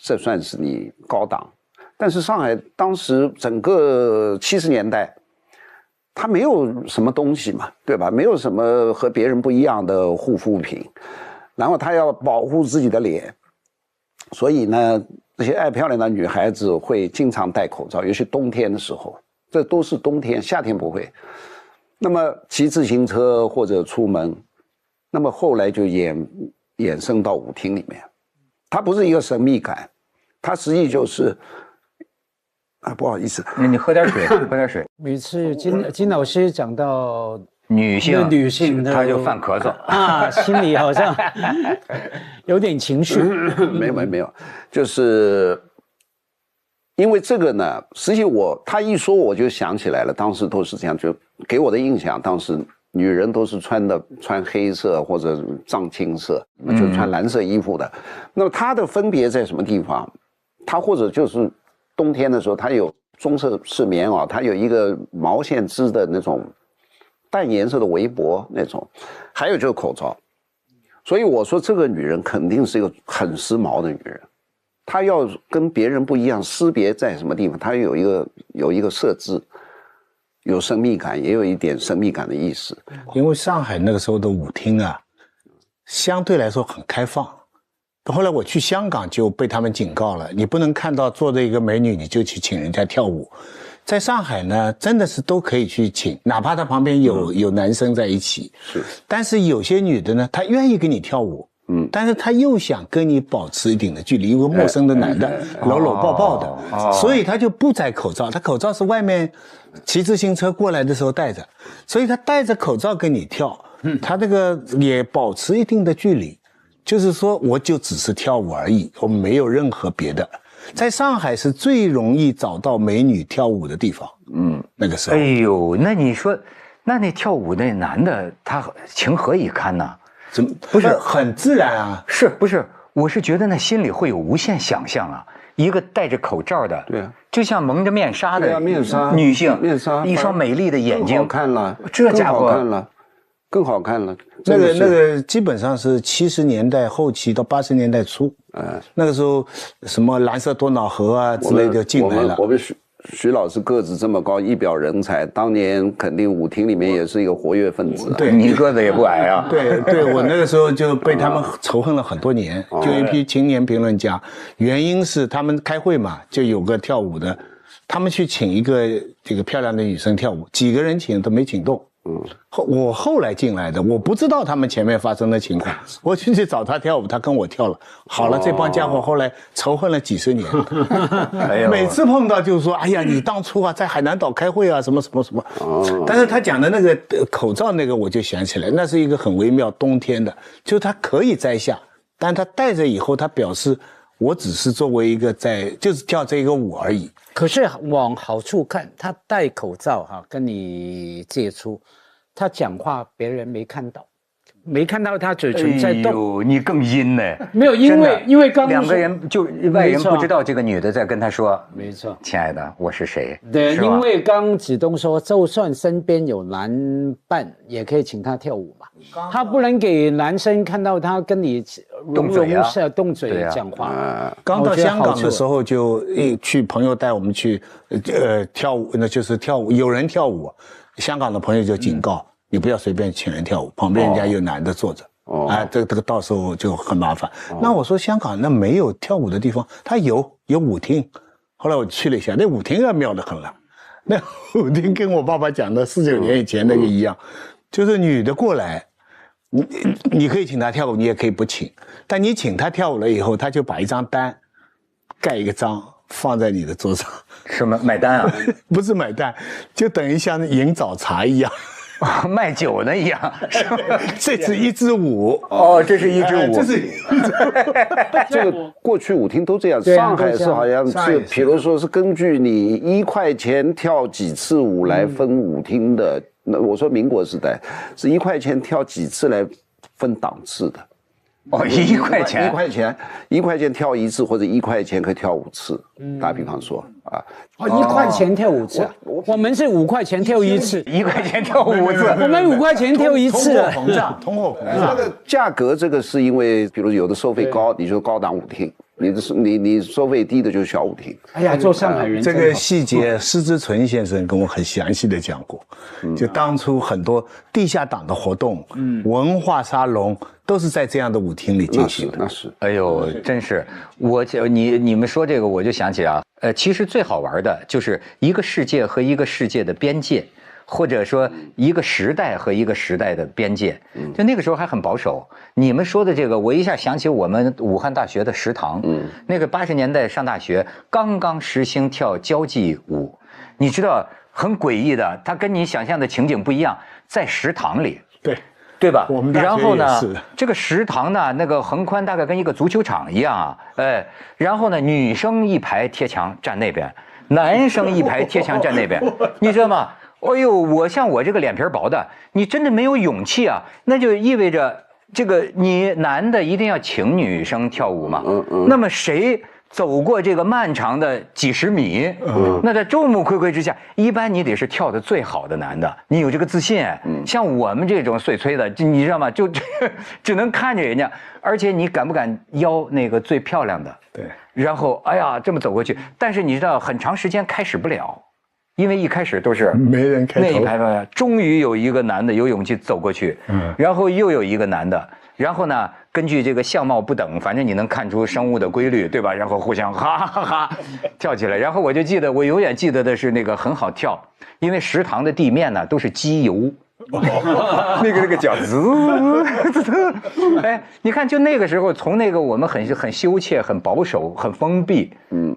这算是你高档。但是上海当时整个70年代，她没有什么东西嘛，对吧？没有什么和别人不一样的护肤品。然后她要保护自己的脸，所以呢，这些爱漂亮的女孩子会经常戴口罩，尤其冬天的时候，这都是冬天，夏天不会。那么骑自行车或者出门，那么后来就衍生到舞厅里面，它不是一个神秘感，它实际就是不好意思，你喝点水，喝点水。每次金老师讲到女性的，她就犯咳嗽心里好像有点情绪。没有，就是因为这个呢，实际他一说我就想起来了，当时都是这样，就给我的印象，当时女人都是穿黑色或者藏青色，就穿蓝色衣服的。那么它的分别在什么地方？它或者就是冬天的时候，它有棕色是棉袄，它有一个毛线织的那种淡颜色的围脖那种，还有就是口罩。所以我说这个女人肯定是一个很时髦的女人，她要跟别人不一样，识别在什么地方，她有一个设置，有神秘感，也有一点神秘感的意思。因为上海那个时候的舞厅相对来说很开放。后来我去香港就被他们警告了，你不能看到坐着一个美女你就去请人家跳舞。在上海呢，真的是都可以去请，哪怕他旁边有男生在一起。是，但是有些女的呢，她愿意跟你跳舞，但是她又想跟你保持一定的距离，一个陌生的男的搂搂抱抱的，所以她就不摘口罩，她口罩是外面骑自行车过来的时候戴着，所以她戴着口罩跟你跳，她这个也保持一定的距离，就是说我就只是跳舞而已，我没有任何别的。在上海是最容易找到美女跳舞的地方，那个时候。哎呦，那你说，那跳舞那男的他情何以堪呢？怎么不是很自然啊？是不是？我是觉得那心里会有无限想象啊。一个戴着口罩的，对，就像蒙着面纱的面纱女性，面纱，一双美丽的眼睛，更好看了，这家伙更好看了。那个基本上是70年代后期到80年代初，那个时候什么蓝色多瑙河之类的进来了。我们徐老师个子这么高，一表人才，当年肯定舞厅里面也是一个活跃分子。对，你个子也不矮啊。对，我那个时候就被他们仇恨了很多年，就一批青年评论家。原因是他们开会嘛，就有个跳舞的，他们去请一个这个漂亮的女生跳舞，几个人请都没请动。我后来进来的，我不知道他们前面发生的情况，我去找他跳舞，他跟我跳了，好了，这帮家伙后来仇恨了几十年，每次碰到就是说，哎呀，你当初在海南岛开会什么。但是他讲的那个口罩那个，我就想起来，那是一个很微妙，冬天的，就他可以摘下，但他戴着以后，他表示我只是作为一个就是跳这个舞而已。可是往好处看，他戴口罩跟你接触，他讲话别人没看到他嘴唇在动。哎呦，你更阴呢。没有，因为刚两个人就外人不知道这个女的在跟他说，没错，亲爱的，我是谁？对，因为刚子东说，就算身边有男伴，也可以请他跳舞嘛。他不能给男生看到他跟你动嘴讲话。刚到香港的时候就去朋友带我们去跳舞，那就是跳舞，有人跳舞，香港的朋友就警告你不要随便请人跳舞，旁边人家有男的坐着。这个到时候就很麻烦。那我说香港那没有跳舞的地方，它有舞厅。后来我去了一下，那舞厅啊妙得很了。那舞厅跟我爸爸讲的49年以前那个一样，就是女的过来，你可以请她跳舞，你也可以不请。但你请她跳舞了以后，她就把一张单盖一个章放在你的桌上。什么买单啊？不是买单，就等于像饮早茶一样。卖酒的一样，这是一支舞哦，这是一支舞，这个过去舞厅都这样，上海是好像是，比如说是根据你1块钱跳几次舞来分舞厅的。那我说民国时代是1块钱跳几次来分档次的。哦，1块钱，1块钱跳1次，或者1块钱可以跳5次。打比方说啊，1块钱跳5次，我们是5块钱跳1次，1块钱跳5次，我们5块钱跳1次。通货膨胀，这个价格这个是因为，比如有的收费高，你就高档舞厅；你收费低的就是小舞厅。哎呀，做上海人这个细节，施之纯先生跟我很详细的讲过。就当初很多地下党的活动，文化沙龙都是在这样的舞厅里进行的。那是。哎呦，真是你们说这个，我就想起啊，其实最好玩的就是一个世界和一个世界的边界，或者说一个时代和一个时代的边界。就那个时候还很保守。你们说的这个，我一下想起我们武汉大学的食堂，那个80年代上大学刚刚实行跳交际舞，你知道很诡异的，它跟你想象的情景不一样，在食堂里。对吧？我们大学然后呢也是，这个食堂呢，那个横宽大概跟一个足球场一样啊，然后呢，女生一排贴墙站那边，男生一排贴墙站那边，你知道吗？哎呦，我像我这个脸皮薄的，你真的没有勇气啊，那就意味着这个你男的一定要请女生跳舞嘛，那么谁走过这个漫长的几十米，那在众目睽睽之下，一般你得是跳的最好的男的，你有这个自信。像我们这种碎催的，你知道吗？就只能看着人家，而且你敢不敢邀那个最漂亮的？对。然后哎呀，这么走过去，但是你知道，很长时间开始不了，因为一开始都是没人开头。那一排终于有一个男的有勇气走过去，然后又有一个男的。然后呢，根据这个相貌不等，反正你能看出生物的规律，对吧？然后互相哈哈哈跳起来。然后我就记得，我永远记得的是那个很好跳，因为食堂的地面呢都是机油，那个脚哎，你看，就那个时候，从那个我们很羞怯、很保守、很封闭，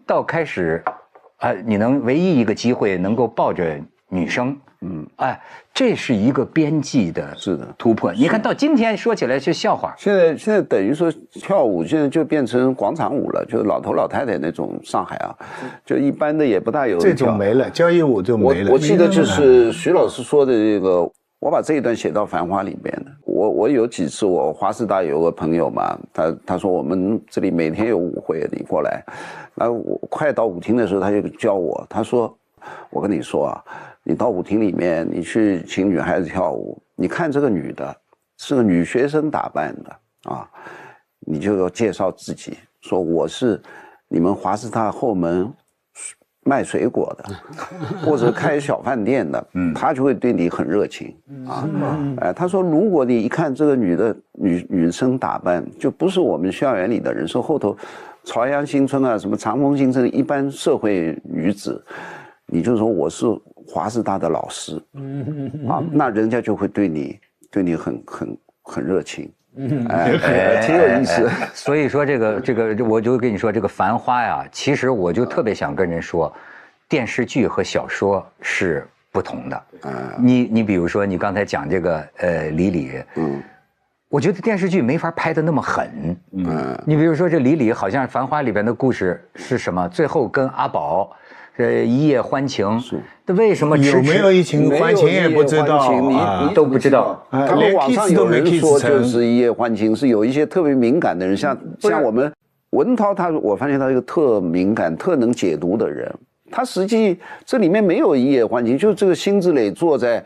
到开始，你能唯一一个机会能够抱着女生。哎，这是一个边际的突破。你看到今天说起来是笑话。现在等于说跳舞现在就变成广场舞了，就是老头老太太那种。上海啊，就一般的也不大有人跳。这种没了，交谊舞就没了。我记得就是徐老师说的这个，我把这一段写到《繁花》里边的。我有几次我华师大有个朋友嘛，他说我们这里每天有舞会，你过来。然后我快到舞厅的时候，他就教我，他说：“我跟你说啊。”你到舞厅里面，你去请女孩子跳舞，你看这个女的是个女学生打扮的啊，你就要介绍自己，说我是你们华师大后门卖水果的，或者开小饭店的，他就会对你很热情啊。他说如果你一看这个女生打扮，就不是我们校园里的人，是后头朝阳新村啊，什么长风新村一般社会女子，你就说我是华师大的老师，那人家就会对你很热情，挺有意思。所以说这个，我就跟你说这个《繁花》呀，其实我就特别想跟人说，电视剧和小说是不同的。你比如说你刚才讲这个李李，我觉得电视剧没法拍得那么狠。你比如说这李李，好像《繁花》里边的故事是什么？最后跟阿宝。一夜欢情，那为什么有没有一情欢情也不知道，你都不知道。他们网上有人说就是一夜欢情，是有一些特别敏感的人，像我们文涛我发现他是一个特敏感、特能解读的人。他实际这里面没有一夜欢情，就是这个辛芷蕾坐在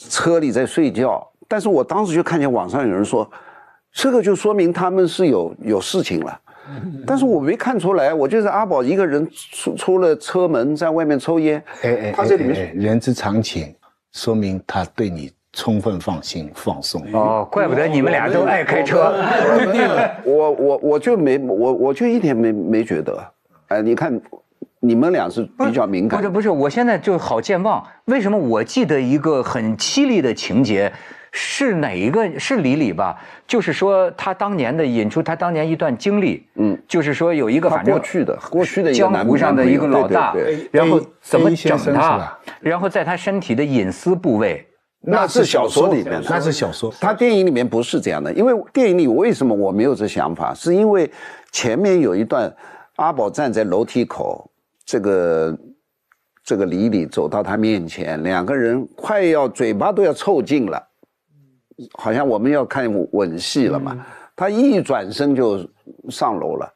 车里在睡觉。但是我当时就看见网上有人说，这个就说明他们是有事情了。但是我没看出来，我就是阿宝一个人出了车门，在外面抽烟。他这里面人之常情，说明他对你充分放心放松。哦，怪不得你们俩都爱开车。我就一点没觉得。哎，你看，你们俩是比较敏感。不是，我现在就好健忘。为什么我记得一个很凄厉的情节？是哪一个？是李吧？就是说他当年的引出他当年一段经历，就是说有一个反正过去的江湖上的一个老大，然后怎么整他，然后在他身体的隐私部位，那是小说里面，那是小说，他电影里面不是这样的。因为电影里为什么我没有这想法，是因为前面有一段阿宝站在楼梯口，这个李走到他面前，两个人快要嘴巴都要凑近了。好像我们要看吻戏了嘛，他一转身就上楼了，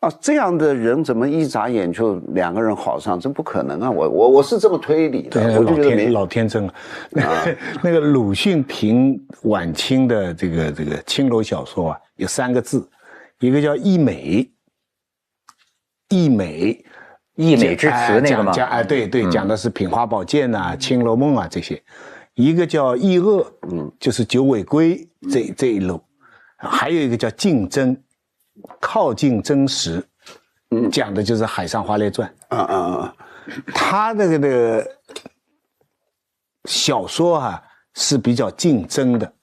啊，这样的人怎么一眨眼就两个人好上？这不可能啊！我是这么推理的，我就觉得老天真了。那个鲁迅评晚清的这个青楼小说啊，有3个字，一个叫溢美，溢美之词那个吗？对，讲的是品花宝鉴啊、青楼梦啊这些。一个叫抑恶，就是九尾龟这一路，还有一个叫竞争，靠近真实，讲的就是《海上花列传》。他那个小说啊是比较竞争的，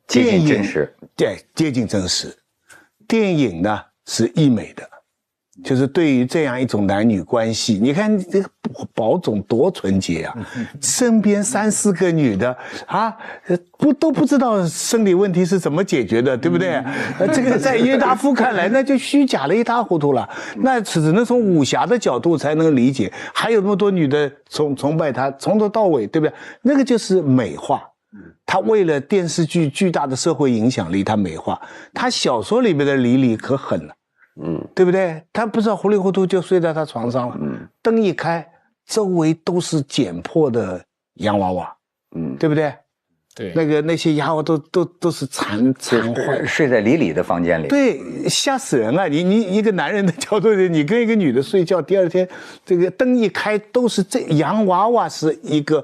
接近真实，对，接近真实。电影呢是溢美的。就是对于这样一种男女关系，你看这个宝总多纯洁啊，身边3、4个女的啊，都不知道生理问题是怎么解决的，对不对？这个在约达夫看来那就虚假了一塌糊涂了，那只能从武侠的角度才能理解。还有那么多女的崇拜他，从头到尾，对不对？那个就是美化。他为了电视剧巨大的社会影响力，他美化。他小说里面的李可狠了。对不对？他不知道糊里糊涂就睡在他床上了。灯一开，周围都是剪破的洋娃娃。对不对？对，那些洋娃娃都是残坏，睡在李的房间里。对，吓死人了！你一个男人的角度，你跟一个女的睡觉，第二天这个灯一开，都是这洋娃娃是一个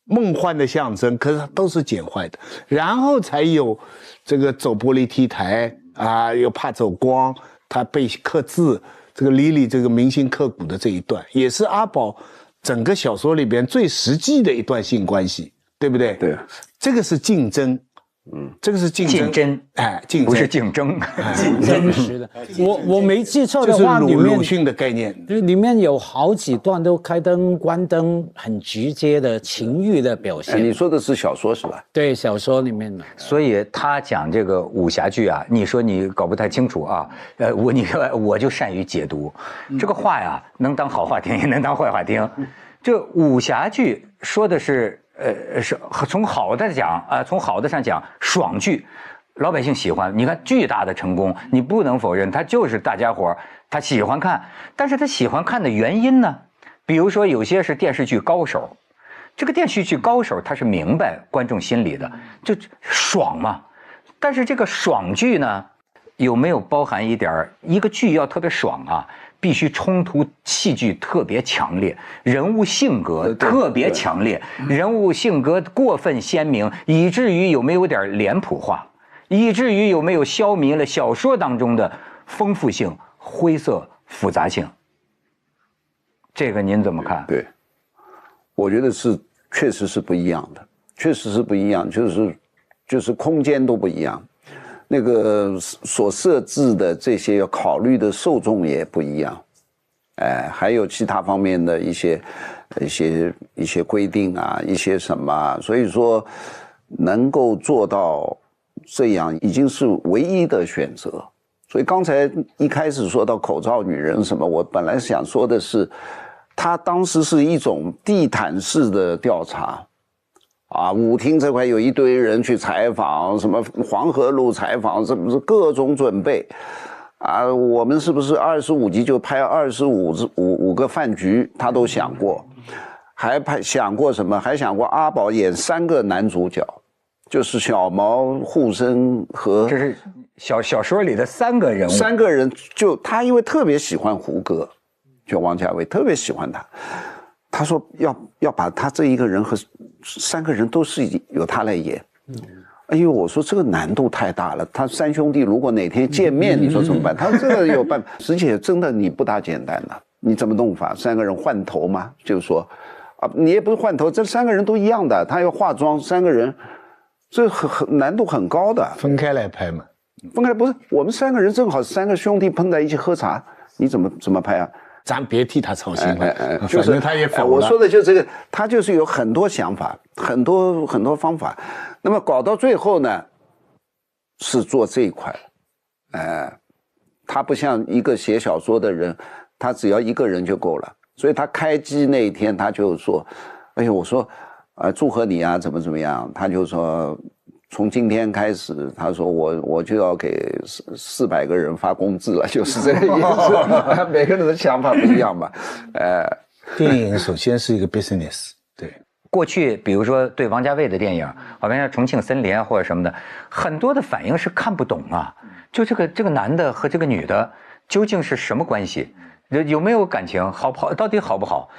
梦幻的象征，可是都是剪坏的，然后才有这个走玻璃 T 台啊，又怕走光。他被刻字，这个李这个铭心刻骨的这一段，也是阿宝整个小说里边最实际的一段性关系，对不对？对，这个是竞争，这个是竞争，哎，竞争不是竞争，真实的。我没记错的话，里面鲁迅的概念，里面有好几段都开灯关灯，很直接的情欲的表现。你说的是小说是吧？对，小说里面的。所以他讲这个武侠剧啊，你说你搞不太清楚啊，我就善于解读，这个话呀，能当好话听，也能当坏话听。这武侠剧说的是。是从好的讲从好的上讲，爽剧，老百姓喜欢。你看巨大的成功，你不能否认，他就是大家伙他喜欢看。但是他喜欢看的原因呢？比如说有些是电视剧高手，这个电视剧高手他是明白观众心理的，就爽嘛。但是这个爽剧呢，有没有包含一点一个剧要特别爽啊？必须冲突戏剧特别强烈，人物性格特别强烈，人物性格过分鲜明，以至于有没有点脸谱化，以至于有没有消弭了小说当中的丰富性、灰色复杂性。这个您怎么看？对，我觉得确实是不一样的，确实是不一样，就是空间都不一样。那个所设置的这些要考虑的受众也不一样，还有其他方面的一些规定啊，一些什么，所以说能够做到这样已经是唯一的选择。所以刚才一开始说到口罩女人什么，我本来想说的是，他当时是一种地毯式的调查。舞厅这块有一堆人去采访，什么黄河路采访，是不是各种准备我们是不是25集就拍25个饭局，他都想过，还想过什么？还想过阿宝演3个男主角，就是小毛、护生和这是小说里的3个人物，3个人就他因为特别喜欢胡歌，就王家卫特别喜欢他。他说要把他这一个人和3个人都是由他来演。哎呦，我说这个难度太大了。他3兄弟如果哪天见面，你说怎么办？他说这个有办法，而且真的你不大简单的。你怎么弄法？3个人换头嘛，就是说，啊，你也不是换头，这3个人都一样的，他要化妆，3个人，这很难度很高的。分开来拍嘛？分开不是，我们3个人正好3个兄弟碰在一起喝茶，你怎么拍啊？咱别替他操心了，就是反正他也否了。我说的就是这个，他就是有很多想法，很多方法。那么搞到最后呢，是做这一块，他不像一个写小说的人，他只要1个人就够了。所以他开机那一天，他就说：“哎呦，我说，祝贺你啊，怎么样？”他就说，从今天开始，他说我就要给400个人发工资了，就是这个意思。每个人的想法不一样嘛，电影首先是一个 business， 对。过去比如说对王家卫的电影，好像像《重庆森林》啊或者什么的，很多的反应是看不懂啊，就这个男的和这个女的究竟是什么关系，有没有感情，好不好，到底好不好？